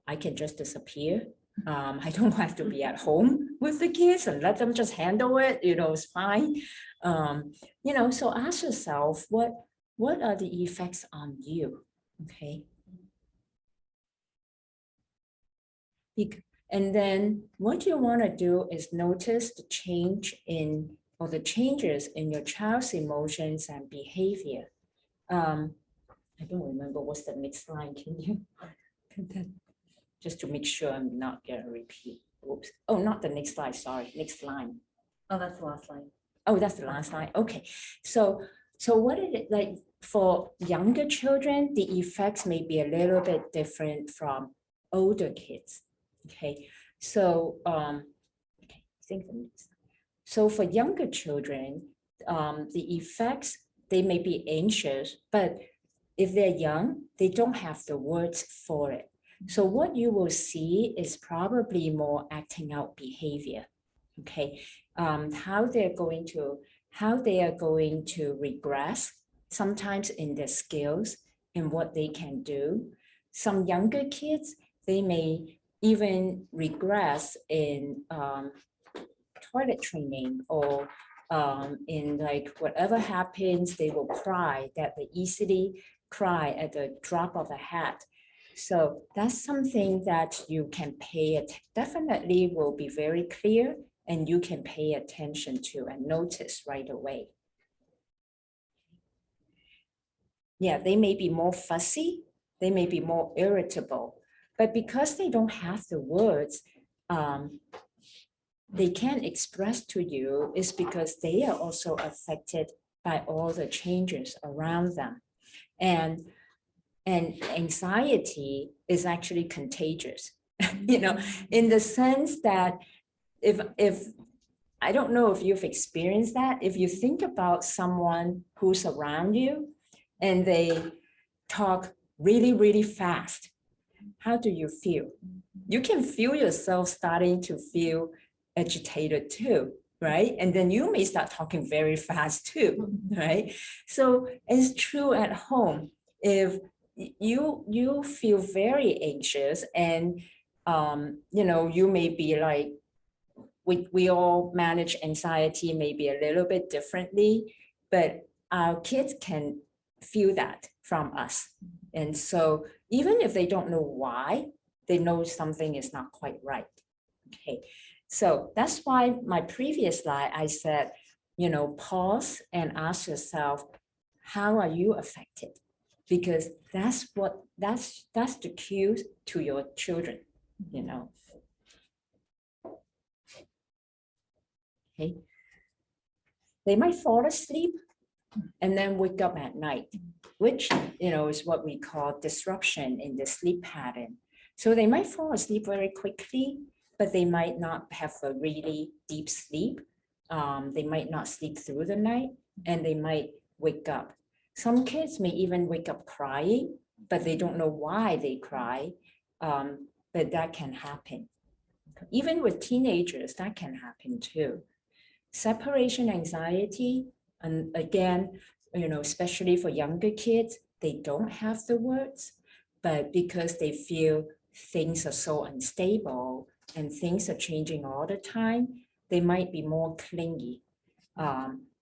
I can just disappear? I don't have to be at home with the kids and let them just handle it, you know, it's fine. You know, so ask yourself, what are the effects on you, okay? And then what you want to do is notice the change in, or the changes in your child's emotions and behavior. I don't remember what's the next line. Can you? Just to make sure I'm not going to repeat. Oops. Oh, not the next slide. Sorry. Next line. Oh, that's the last line. Oh, that's the last line. Okay. So what is it like for younger children? The effects may be a little bit different from older kids. Okay. So okay. I think the next. So for younger children, the effects, they may be anxious, but if they're young, they don't have the words for it. So what you will see is probably more acting out behavior, okay? How they are going to regress, sometimes in their skills and what they can do. Some younger kids, they may even regress in toilet training, or in like whatever happens, they will cry, that they easily cry at the drop of a hat. So that's something that you can pay it, definitely will be very clear, and you can pay attention to and notice right away. Yeah, they may be more fussy, they may be more irritable, but because they don't have the words, they can't express to you, is because they are also affected by all the changes around them. And anxiety is actually contagious, you know, in the sense that if I don't know if you've experienced that, if you think about someone who's around you and they talk really, really fast, how do you feel? You can feel yourself starting to feel agitated too, right? And then you may start talking very fast too, right? So it's true at home. If you feel very anxious, and you know, you may be like, we all manage anxiety maybe a little bit differently, but our kids can feel that from us. And so even if they don't know why, they know something is not quite right. Okay, so that's why my previous slide, I said, you know, pause and ask yourself, how are you affected? Because that's the cue to your children, you know. Okay, they might fall asleep and then wake up at night, which, you know, is what we call disruption in the sleep pattern. So they might fall asleep very quickly, but they might not have a really deep sleep. They might not sleep through the night, and they might wake up. Some kids may even wake up crying, but they don't know why they cry. but that can happen. Even with teenagers, that can happen too. Separation anxiety, and again, especially for younger kids, they don't have the words, but because they feel things are so unstable and things are changing all the time, they might be more clingy.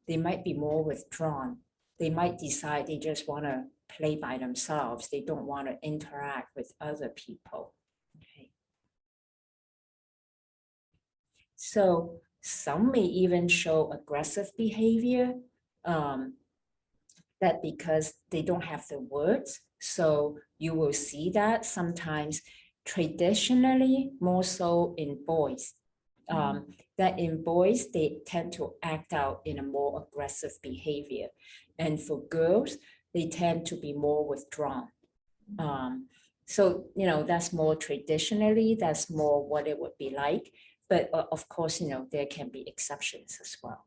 They might be more withdrawn. They might decide they just want to play by themselves. They don't want to interact with other people. Okay. So some may even show aggressive behavior, that because they don't have the words. So you will see that sometimes traditionally, more so in boys, that in boys, they tend to act out in a more aggressive behavior. And for girls, they tend to be more withdrawn. So, that's more traditionally, that's more what it would be like. But of course, there can be exceptions as well.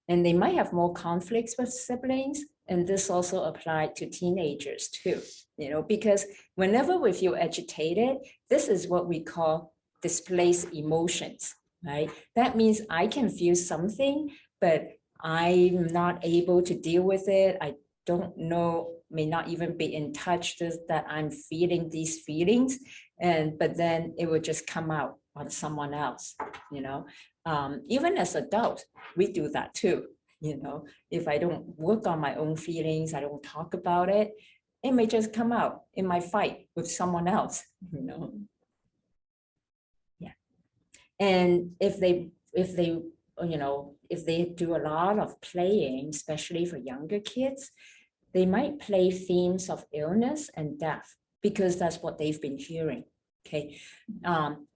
And they might have more conflicts with siblings. And this also applied to teenagers too, because whenever we feel agitated, this is what we call displaced emotions, right? That means I can feel something, but I'm not able to deal with it. I don't know, may not even be in touch that I'm feeling these feelings. But then it will just come out on someone else, even as adults, we do that too. If I don't work on my own feelings, I don't talk about it, it may just come out in my fight with someone else, Yeah. And if they do a lot of playing, especially for younger kids, they might play themes of illness and death because that's what they've been hearing. Okay.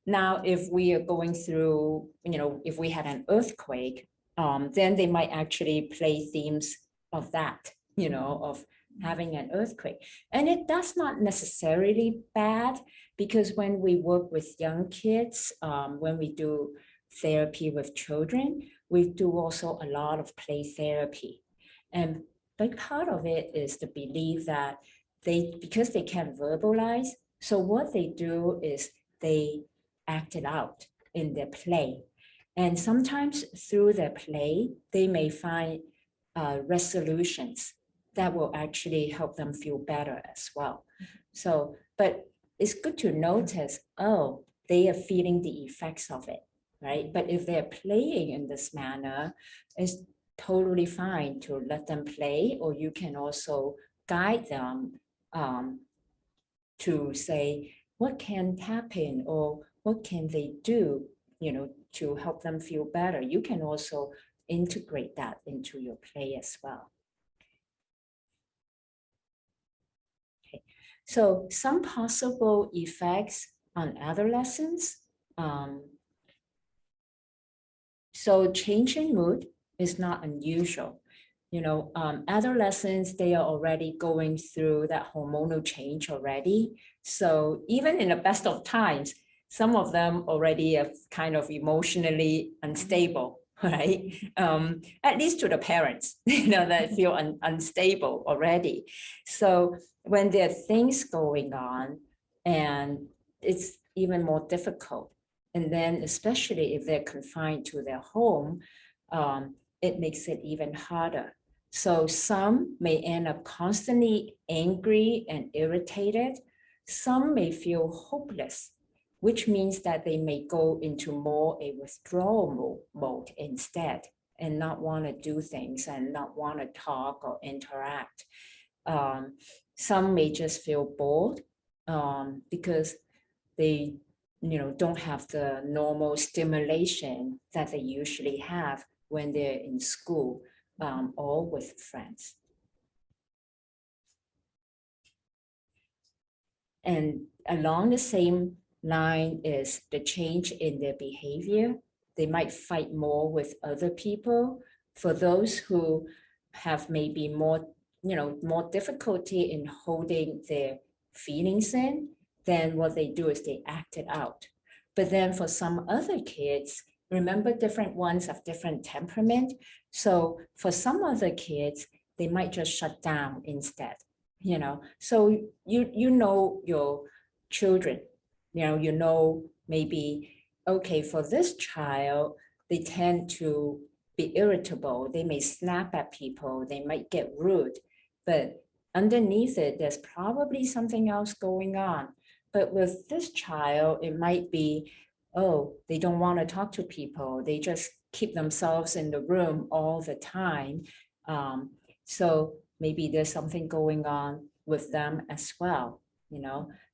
Now, if we are going through, if we had an earthquake, then they might actually play themes of that, of having an earthquake. And that's not necessarily bad, because when we work with young kids, when we do therapy with children, we do also a lot of play therapy. And big part of it is the belief that because they can't verbalize, so what they do is they act it out in their play. And sometimes through their play, they may find resolutions that will actually help them feel better as well. So, but it's good to notice, they are feeling the effects of it, right? But if they're playing in this manner, it's totally fine to let them play, or you can also guide them to say, what can happen or what can they do, to help them feel better. You can also integrate that into your play as well. Okay. So some possible effects on adolescents. So change in mood is not unusual. Adolescents, they are already going through that hormonal change already. So even in the best of times, some of them already are kind of emotionally unstable, right? At least to the parents, that feel unstable already. So when there are things going on, and it's even more difficult. And then especially if they're confined to their home, it makes it even harder. So some may end up constantly angry and irritated. Some may feel hopeless, which means that they may go into more a withdrawal mode instead, and not want to do things and not want to talk or interact. Some may just feel bored because they don't have the normal stimulation that they usually have when they're in school or with friends. And along the same line is the change in their behavior. They might fight more with other people. For those who have maybe more difficulty in holding their feelings in, then what they do is they act it out. But then for some other kids, remember, different ones have different temperament. So for some other kids, they might just shut down instead. So your children. Maybe, okay, for this child, they tend to be irritable. They may snap at people. They might get rude, but underneath it, there's probably something else going on. But with this child, it might be, oh, they don't want to talk to people. They just keep themselves in the room all the time. So maybe there's something going on with them as well,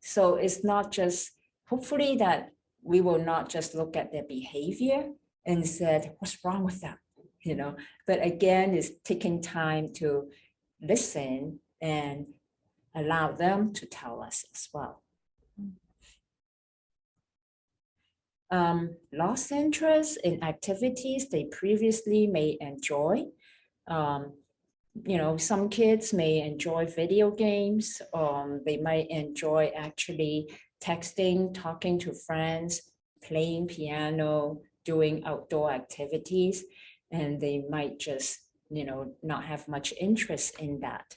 So it's not just, hopefully that we will not just look at their behavior and said, what's wrong with them, But again, it's taking time to listen and allow them to tell us as well. Lost interest in activities they previously may enjoy. Some kids may enjoy video games. They might enjoy actually texting, talking to friends, playing piano, doing outdoor activities, and they might just, not have much interest in that.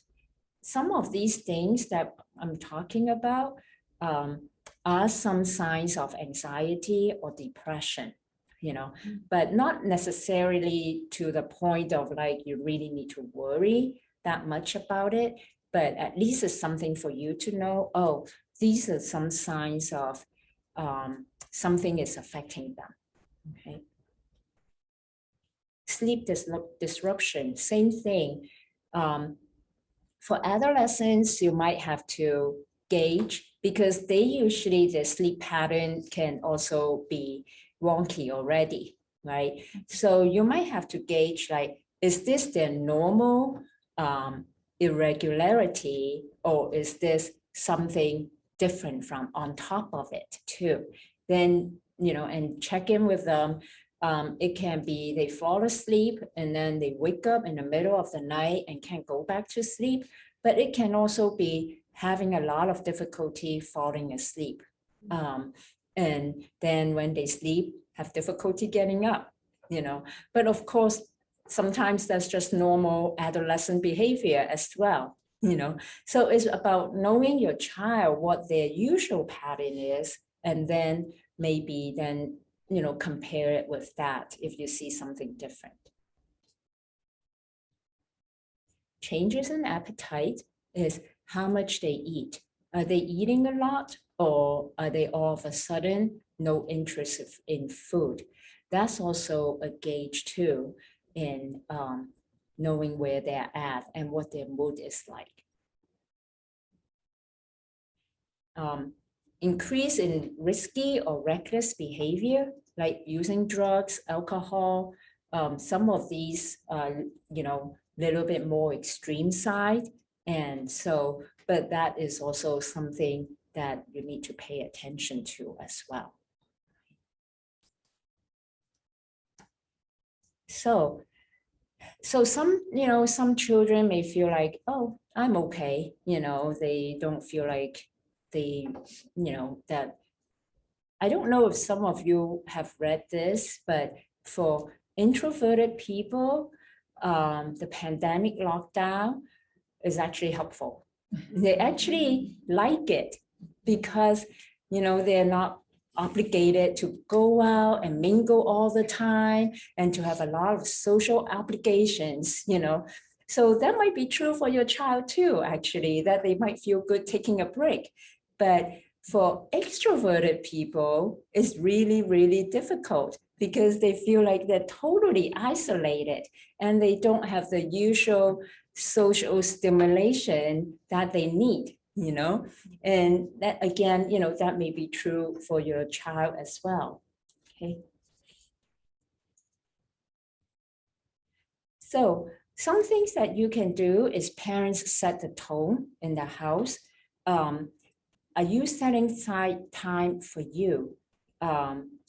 Some of these things that I'm talking about are some signs of anxiety or depression, but not necessarily to the point of like you really need to worry that much about it, but at least it's something for you to know, oh, these are some signs of something is affecting them, okay? Sleep disruption, same thing. For adolescents, you might have to gauge because their sleep pattern can also be wonky already, right? So you might have to gauge, like, is this their normal irregularity, or is this something different from on top of it too? Then, and check in with them. It can be they fall asleep and then they wake up in the middle of the night and can't go back to sleep, but it can also be having a lot of difficulty falling asleep. And then when they sleep, have difficulty getting up, But of course, sometimes that's just normal adolescent behavior as well, So it's about knowing your child, what their usual pattern is, and then maybe then, compare it with that if you see something different. Changes in appetite is how much they eat. Are they eating a lot, or are they all of a sudden no interest in food? That's also a gauge too in knowing where they're at and what their mood is like. Increase in risky or reckless behavior, like using drugs, alcohol. Some of these are, little bit more extreme side. And so, but that is also something that you need to pay attention to as well. So some children may feel like, oh, I'm okay. They don't feel like that. I don't know if some of you have read this, but for introverted people, the pandemic lockdown is actually helpful. They actually like it because, they're not obligated to go out and mingle all the time and to have a lot of social obligations, So that might be true for your child too, actually, that they might feel good taking a break. But for extroverted people, it's really, really difficult because they feel like they're totally isolated and they don't have the usual social stimulation that they need, and that again, that may be true for your child as well. Okay. So some things that you can do is parents set the tone in the house. Are you setting aside time for you?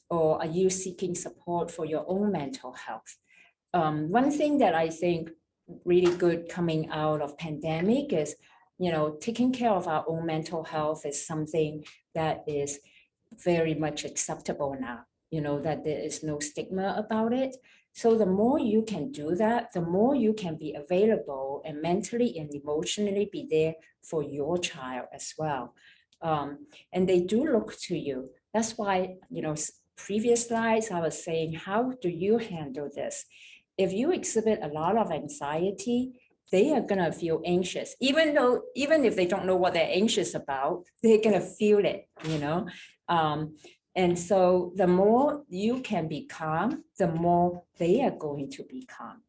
Or are you seeking support for your own mental health? One thing that I think really good coming out of pandemic is, taking care of our own mental health is something that is very much acceptable now, that there is no stigma about it. So the more you can do that, the more you can be available and mentally and emotionally be there for your child as well. And they do look to you. That's why, previous slides, I was saying, how do you handle this? If you exhibit a lot of anxiety, they are gonna feel anxious, even if they don't know what they're anxious about, they're gonna feel it, and so the more you can be calm, the more they are going to be calm.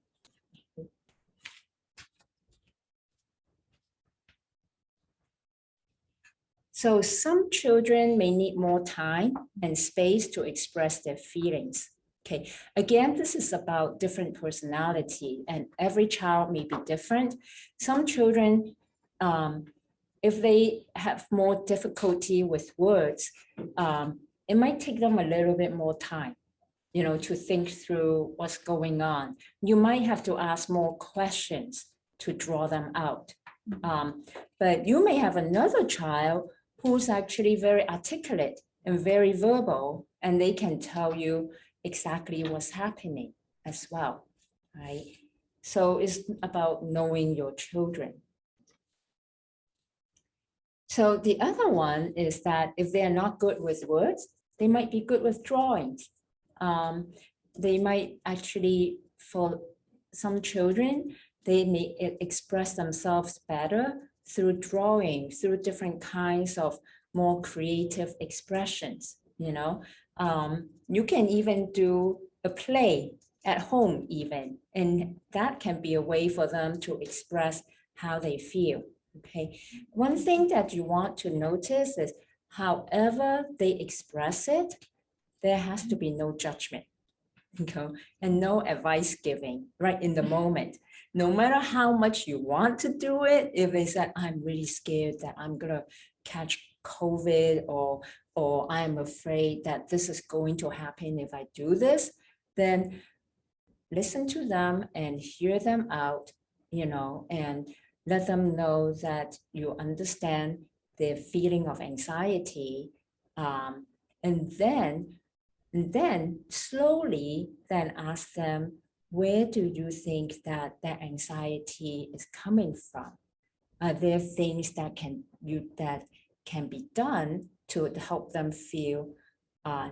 So some children may need more time and space to express their feelings. Okay, again, this is about different personality, and every child may be different. Some children, if they have more difficulty with words, it might take them a little bit more time, to think through what's going on. You might have to ask more questions to draw them out. But you may have another child who's actually very articulate and very verbal, and they can tell you exactly what's happening as well, right? So it's about knowing your children. So the other one is that if they're not good with words, they might be good with drawings. They might actually, for some children, they may express themselves better through drawing, through different kinds of more creative expressions, You can even do a play at home even, and that can be a way for them to express how they feel, okay? One thing that you want to notice is however they express it, there has to be no judgment, and no advice giving right in the moment. No matter how much you want to do it, if they said, I'm really scared that I'm gonna catch COVID, or I'm afraid that this is going to happen if I do this, then listen to them and hear them out, and let them know that you understand their feeling of anxiety. And then slowly then ask them, where do you think that anxiety is coming from? Are there things that can be done to help them feel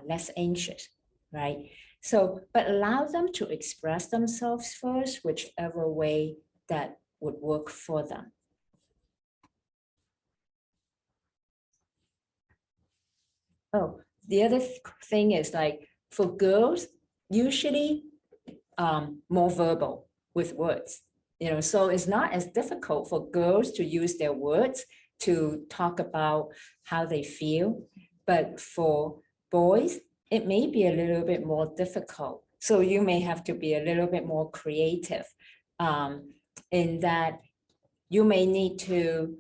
less anxious, right? So, but allow them to express themselves first, whichever way that would work for them. Oh, the other thing is, like, for girls, usually more verbal with words, so it's not as difficult for girls to use their words to talk about how they feel. But for boys, it may be a little bit more difficult. So you may have to be a little bit more creative, in that you may need to,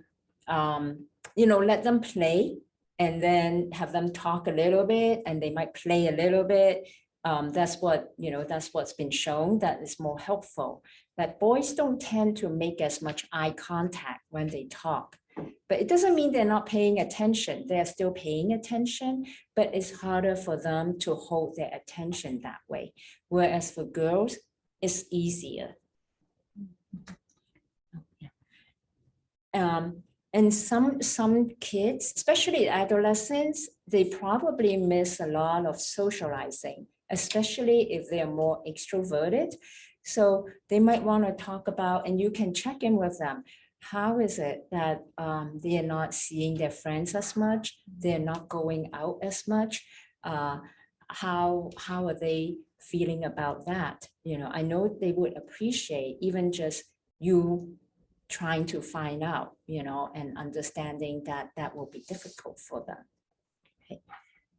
let them play and then have them talk a little bit, and they might play a little bit. That's what's been shown that is more helpful. That boys don't tend to make as much eye contact when they talk. But it doesn't mean they're not paying attention. They're still paying attention, but it's harder for them to hold their attention that way. Whereas for girls, it's easier. And some kids, especially adolescents, they probably miss a lot of socializing, especially if they're more extroverted. So they might want to talk about, and you can check in with them. How is it that they are not seeing their friends as much? They're not going out as much. How are they feeling about that? I know they would appreciate even just you trying to find out, and understanding that that will be difficult for them. Okay.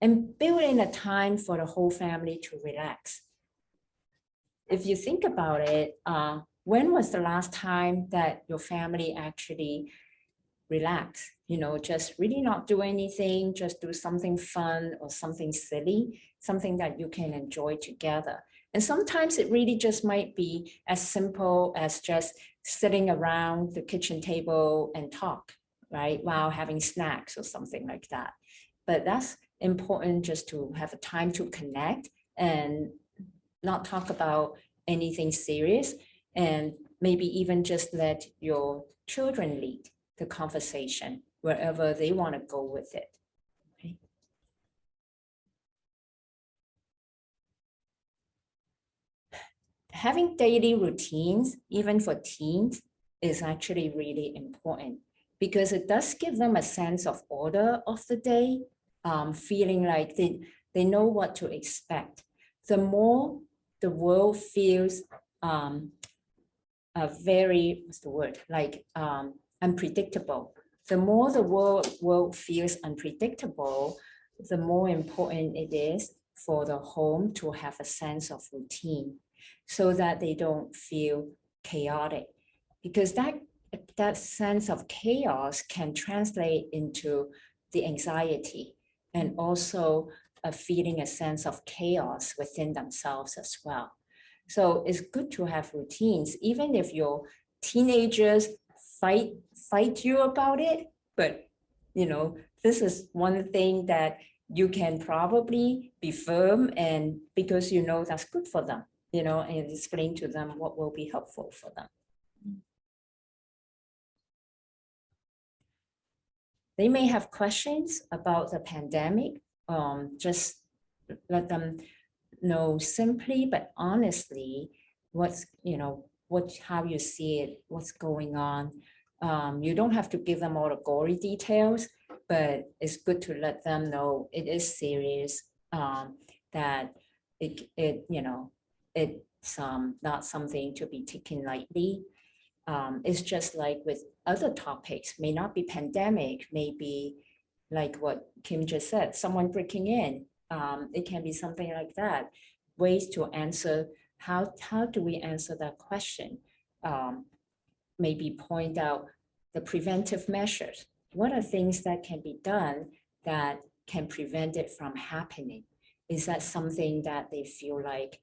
And build in a time for the whole family to relax. If you think about it, when was the last time that your family actually relaxed? Just really not do anything, just do something fun or something silly, something that you can enjoy together. And sometimes it really just might be as simple as just sitting around the kitchen table and talk, right? While having snacks or something like that. But that's important, just to have a time to connect and not talk about anything serious, and maybe even just let your children lead the conversation wherever they want to go with it. Okay. Having daily routines, even for teens, is actually really important because it does give them a sense of order of the day, feeling like they know what to expect. The more the world feels very, what's the word, like unpredictable. The more the world feels unpredictable, the more important it is for the home to have a sense of routine so that they don't feel chaotic. Because that sense of chaos can translate into the anxiety and also feeling a sense of chaos within themselves as well. So it's good to have routines, even if your teenagers fight you about it. But this is one thing that you can probably be firm, and because that's good for them, and explain to them what will be helpful for them. They may have questions about the pandemic. Just let them know simply but honestly how you see it, what's going on. You don't have to give them all the gory details, but it's good to let them know it is serious, that it's not something to be taken lightly. It's just like with other topics, may not be pandemic, maybe like what Kim just said, someone breaking in. It can be something like that. Ways to answer, how do we answer that question? Maybe point out the preventive measures. What are things that can be done that can prevent it from happening? Is that something that they feel like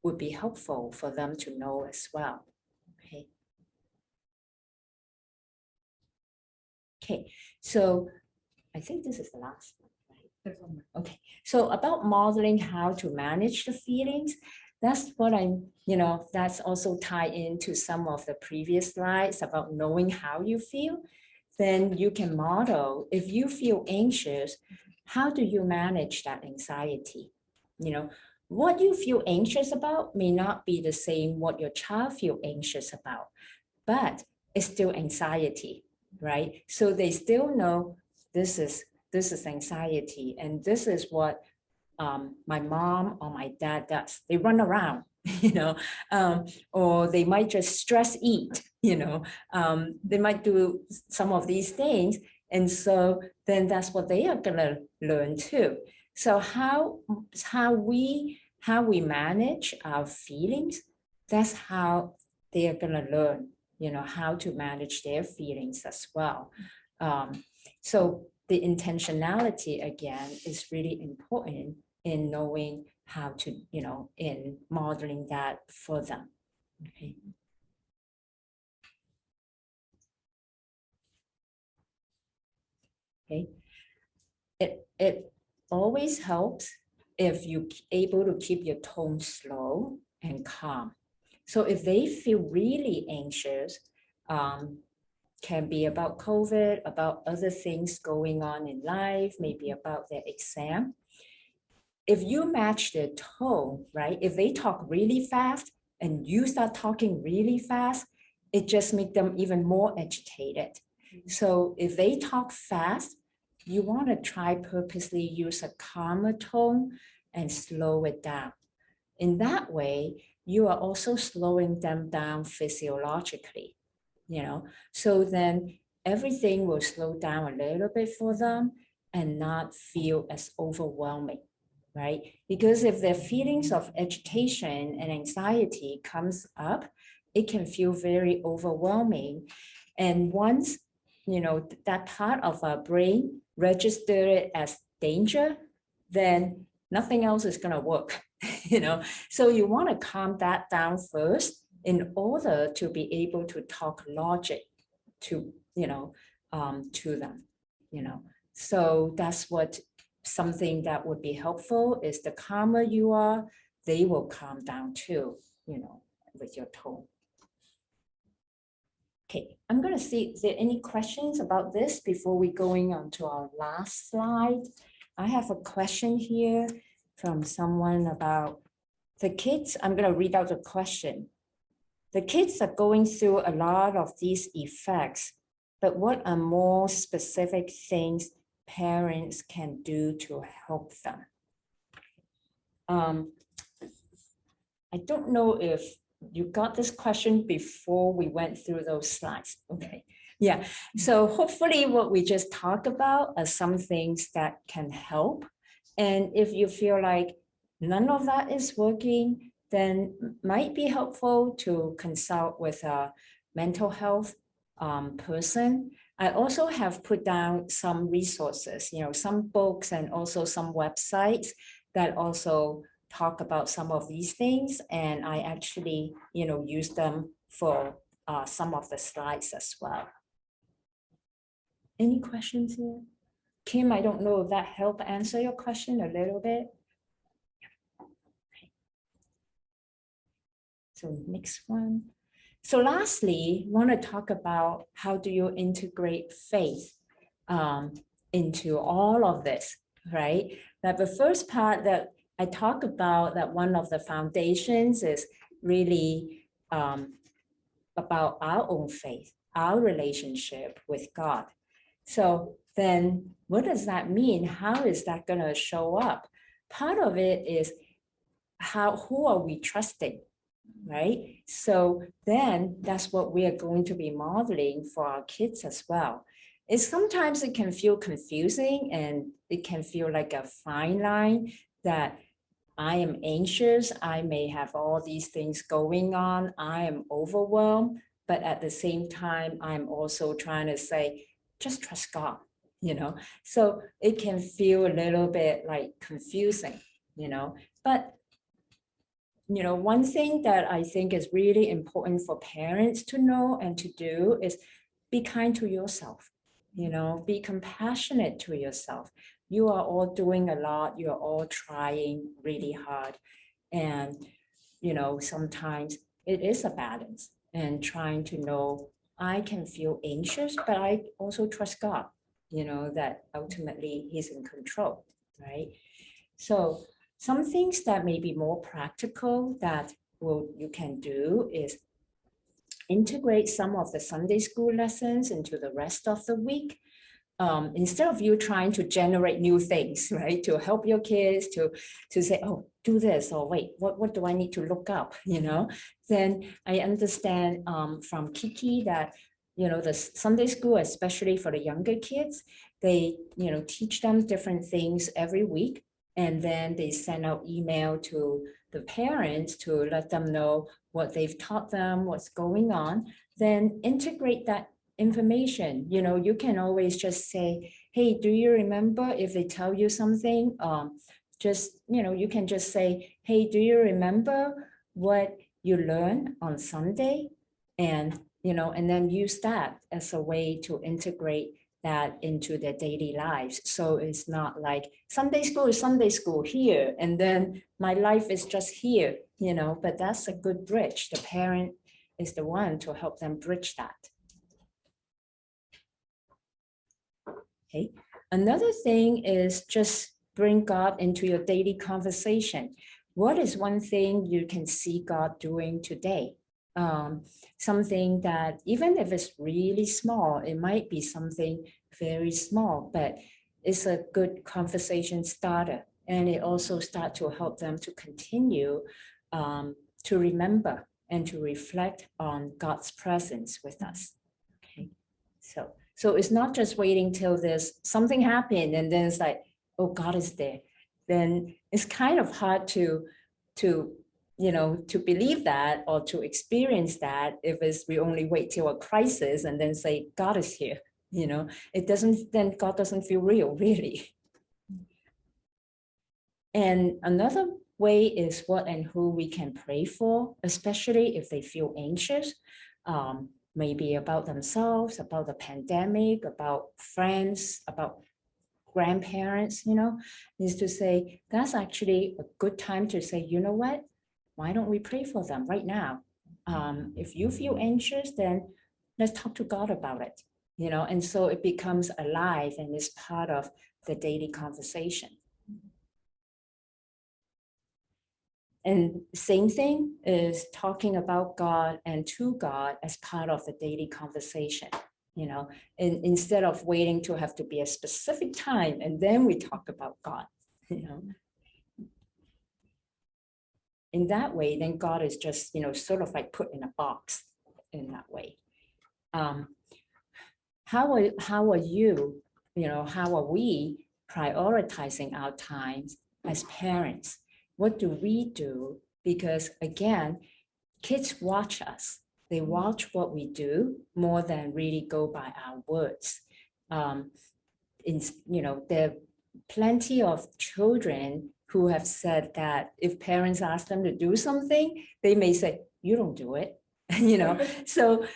would be helpful for them to know as well? Okay. Okay, so I think this is the last one. Okay, so about modeling how to manage the feelings, that's what that's also tied into some of the previous slides about knowing how you feel. Then you can model, if you feel anxious, how do you manage that anxiety? What you feel anxious about may not be the same what your child feel anxious about, but it's still anxiety, right? So they still know this is anxiety, and this is what my mom or my dad does. They run around, or they might just stress eat, they might do some of these things. And so then that's what they are gonna learn too. So how we manage our feelings, that's how they are gonna learn, how to manage their feelings as well. So the intentionality, again, is really important in knowing how to, in modeling that for them. Okay. Okay. It always helps if you're able to keep your tone slow and calm. So if they feel really anxious, can be about COVID, about other things going on in life, maybe about their exam. If you match their tone, right? If they talk really fast and you start talking really fast, it just makes them even more agitated. So if they talk fast, you want to try purposely use a calmer tone and slow it down. In that way, you are also slowing them down physiologically. So then everything will slow down a little bit for them and not feel as overwhelming, right? Because if their feelings of agitation and anxiety comes up, it can feel very overwhelming. And once, that part of our brain register it as danger, then nothing else is going to work, So you want to calm that down first in order to be able to talk logic to, to them, So that's what something that would be helpful is the calmer you are, they will calm down too, with your tone. Okay, I'm gonna see if there are any questions about this before we going on to our last slide. I have a question here from someone about the kids. I'm gonna read out the question. The kids are going through a lot of these effects, but what are more specific things parents can do to help them? I don't know if you got this question before we went through those slides. Okay, yeah. So hopefully what we just talked about are some things that can help. And if you feel like none of that is working, then might be helpful to consult with a mental health person. I also have put down some resources, some books and also some websites that also talk about some of these things, and I actually, use them for some of the slides as well. Any questions here? Kim, I don't know if that helped answer your question a little bit. Okay. So next one. So lastly, want to talk about how do you integrate faith into all of this, right? Now, the first part that I talk about that one of the foundations is really about our own faith, our relationship with God. So then what does that mean? How is that going to show up? Part of it is who are we trusting, right? So then that's what we are going to be modeling for our kids as well. Sometimes it can feel confusing and it can feel like a fine line that I am anxious, I may have all these things going on, I am overwhelmed, but at the same time, I'm also trying to say, just trust God, So it can feel a little bit like confusing, but one thing that I think is really important for parents to know and to do is be kind to yourself, be compassionate to yourself. You are all doing a lot. You're all trying really hard. And, sometimes it is a balance and trying to know I can feel anxious, but I also trust God, that ultimately He's in control, right? So some things that may be more practical that you can do is integrate some of the Sunday school lessons into the rest of the week. Instead of you trying to generate new things, right? To help your kids to say, oh, do this, or wait, what do I need to look up, Then I understand from Kiki that, the Sunday school, especially for the younger kids, they, teach them different things every week. And then they send out email to the parents to let them know what they've taught them, what's going on, then integrate that information. You can always just say, hey, do you remember if they tell you something? You can just say, hey, do you remember what you learned on Sunday? And, and then use that as a way to integrate that into their daily lives. So it's not like Sunday school is Sunday school here, and then my life is just here, but that's a good bridge. The parent is the one to help them bridge that. Okay. Another thing is just bring God into your daily conversation. What is one thing you can see God doing today? Something that even if it's really small, it might be something very small, but it's a good conversation starter. And it also starts to help them to continue to remember and to reflect on God's presence with us. Okay, so it's not just waiting till there's something happened and then it's like, oh, God is there. Then it's kind of hard to believe that or to experience that if we only wait till a crisis and then say, God is here, then God doesn't feel real, really. And another way is what and who we can pray for, especially if they feel anxious, maybe about themselves, about the pandemic, about friends, about grandparents, is to say, that's actually a good time to say, you know what? Why don't we pray for them right now? If you feel anxious, then, let's talk to God about it, and so it becomes alive and is part of the daily conversation. And same thing is talking about God and to God as part of the daily conversation, and instead of waiting to have to be a specific time and then we talk about God, In that way, then God is just, sort of like put in a box in that way. How are you, how are we prioritizing our times as parents? What do we do? Because again, kids watch us. They watch what we do more than really go by our words. There are plenty of children who have said that if parents ask them to do something, they may say, you don't do it, So,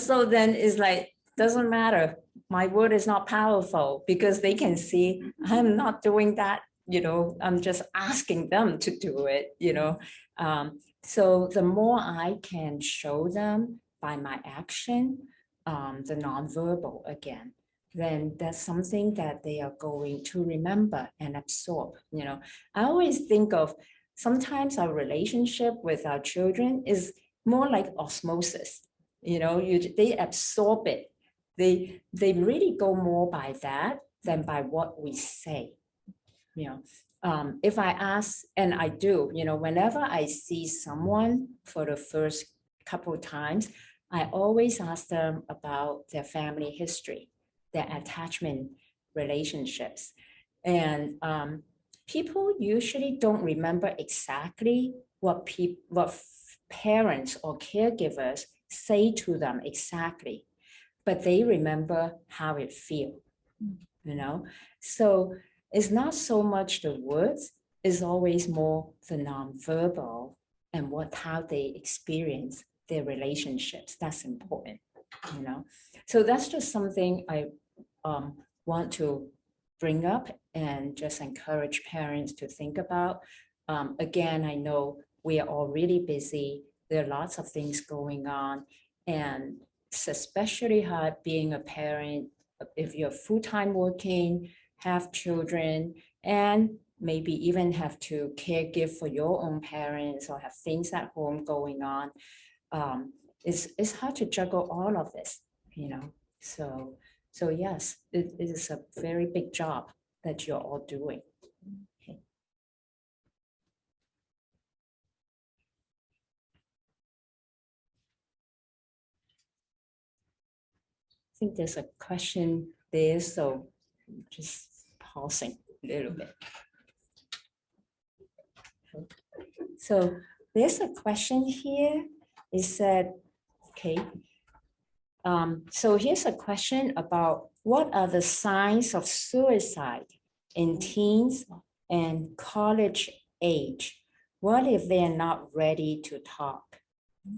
so then it's like, doesn't matter. My word is not powerful because they can see I'm not doing that, I'm just asking them to do it, So the more I can show them by my action, the nonverbal again, then that's something that they are going to remember and absorb. I always think of sometimes our relationship with our children is more like osmosis. They absorb it. They really go more by that than by what we say. If I ask, and I do, whenever I see someone for the first couple of times, I always ask them about their family history, their attachment relationships. And people usually don't remember exactly what parents or caregivers say to them exactly, but they remember how it feels, So it's not so much the words, it's always more the nonverbal and how they experience their relationships. That's important, So that's just something I want to bring up and just encourage parents to think about. Again, I know we are all really busy. There are lots of things going on, and it's especially hard being a parent if you're full-time working, have children, and maybe even have to caregive for your own parents or have things at home going on. It's hard to juggle all of this, So yes, it is a very big job that you're all doing. Okay. I think there's a question there, so just pausing a little bit. So there's a question here. It said, okay, so here's a question about what are the signs of suicide in teens and college age? What if they're not ready to talk?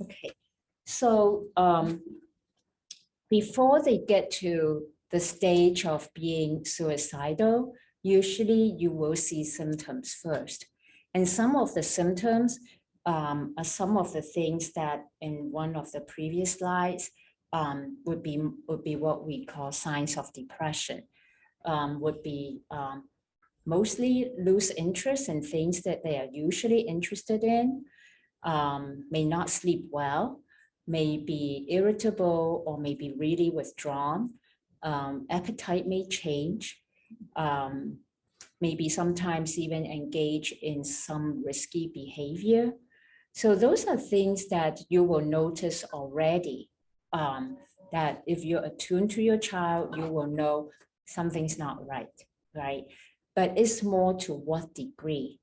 Okay, so before they get to the stage of being suicidal, usually you will see symptoms first. And some of the symptoms are some of the things that in one of the previous slides would be what we call signs of depression, would be mostly lose interest in things that they are usually interested in, may not sleep well, may be irritable or may be really withdrawn. Appetite may change, maybe sometimes even engage in some risky behavior. So those are things that you will notice already, that if you're attuned to your child, you will know something's not right? But it's more to what degree.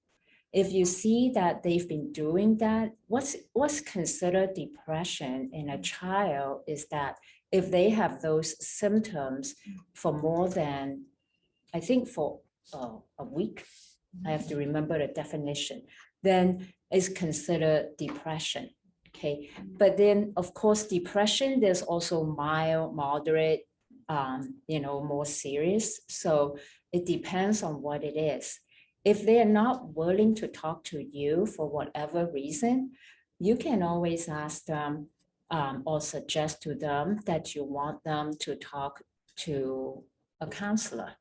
If you see that they've been doing that, what's considered depression in a child is that if they have those symptoms for more than, I think for a week, I have to remember the definition, then it's considered depression, okay? But then, of course, depression, there's also mild, moderate, more serious. So it depends on what it is. If they are not willing to talk to you for whatever reason, you can always ask them, or suggest to them that you want them to talk to a counselor,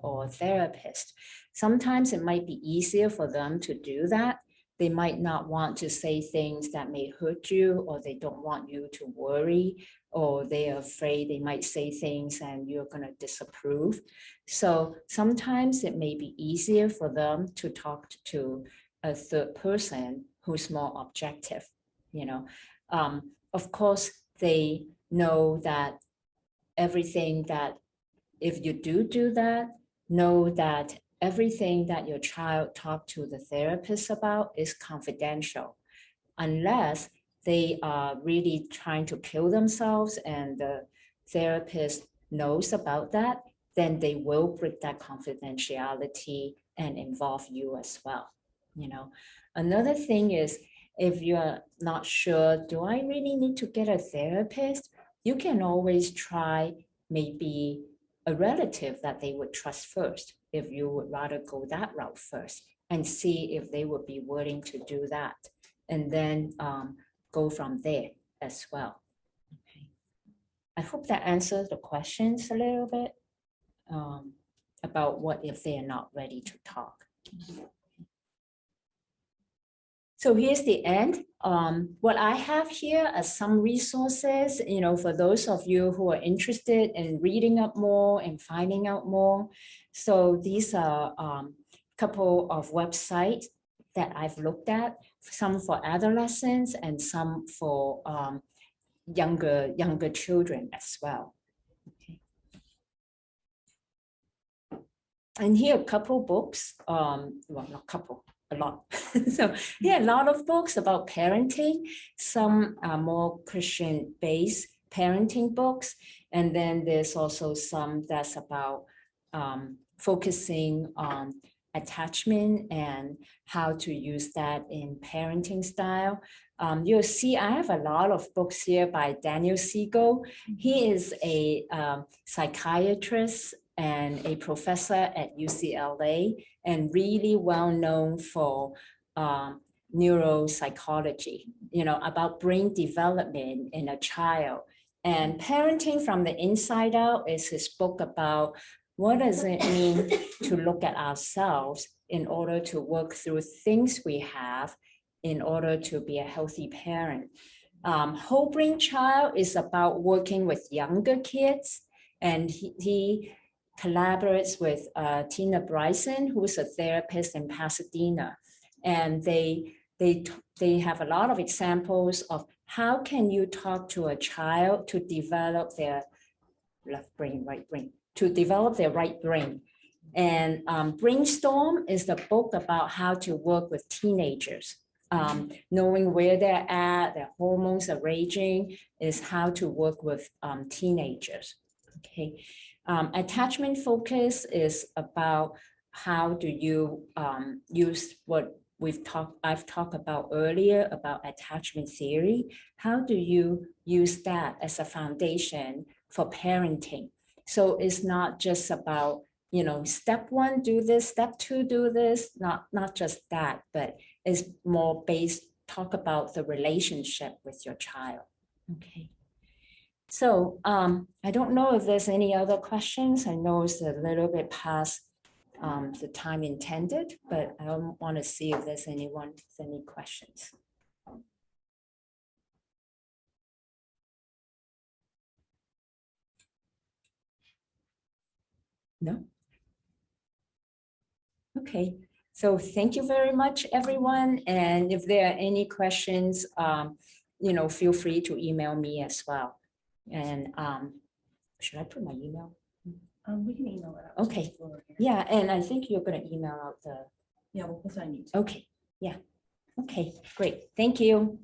or a therapist. Sometimes it might be easier for them to do that. They might not want to say things that may hurt you, or they don't want you to worry, or they're afraid they might say things and you're going to disapprove. So sometimes it may be easier for them to talk to a third person who's more objective. Of course, they know that everything that if you do that, know that everything that your child talked to the therapist about is confidential, unless they are really trying to kill themselves and the therapist knows about that, then they will break that confidentiality and involve you as well. Another thing is, if you're not sure, do I really need to get a therapist? You can always try maybe a relative that they would trust first, if you would rather go that route first, and see if they would be willing to do that, and then go from there as well. Okay. I hope that answers the questions a little bit about what if they are not ready to talk. So here's the end. What I have here are some resources, for those of you who are interested in reading up more and finding out more. So these are a couple of websites that I've looked at, some for adolescents and some for younger children as well. Okay. And here are a couple books, well, not couple, a lot. So yeah, a lot of books about parenting. Some are more Christian-based parenting books. And then there's also some that's about focusing on attachment and how to use that in parenting style. You'll see I have a lot of books here by Daniel Siegel. He is a psychiatrist and a professor at UCLA, and really well known for neuropsychology, about brain development in a child. And Parenting from the Inside Out is his book about what does it mean to look at ourselves in order to work through things we have in order to be a healthy parent. Whole Brain Child is about working with younger kids, and he collaborates with Tina Bryson, who's a therapist in Pasadena. And they have a lot of examples of how can you talk to a child to develop their left brain, right brain, to develop their right brain. And Brainstorm is the book about how to work with teenagers. Knowing where they're at, their hormones are raging, is how to work with teenagers. Okay. Attachment Focus is about how do you use what I've talked about earlier about attachment theory. How do you use that as a foundation for parenting? So it's not just about, step one, do this, step two, do this, not just that, but it's more based, talk about the relationship with your child. Okay. So I don't know if there's any other questions. I know it's a little bit past the time intended, but I want to see if there's anyone with any questions. No? Okay, so thank you very much, everyone. And if there are any questions, feel free to email me as well. And should I put my email? We can email it out. Okay. Yeah, and I think you're going to email out the. Yeah, we'll put it on YouTube. Okay, yeah. Okay, great. Thank you.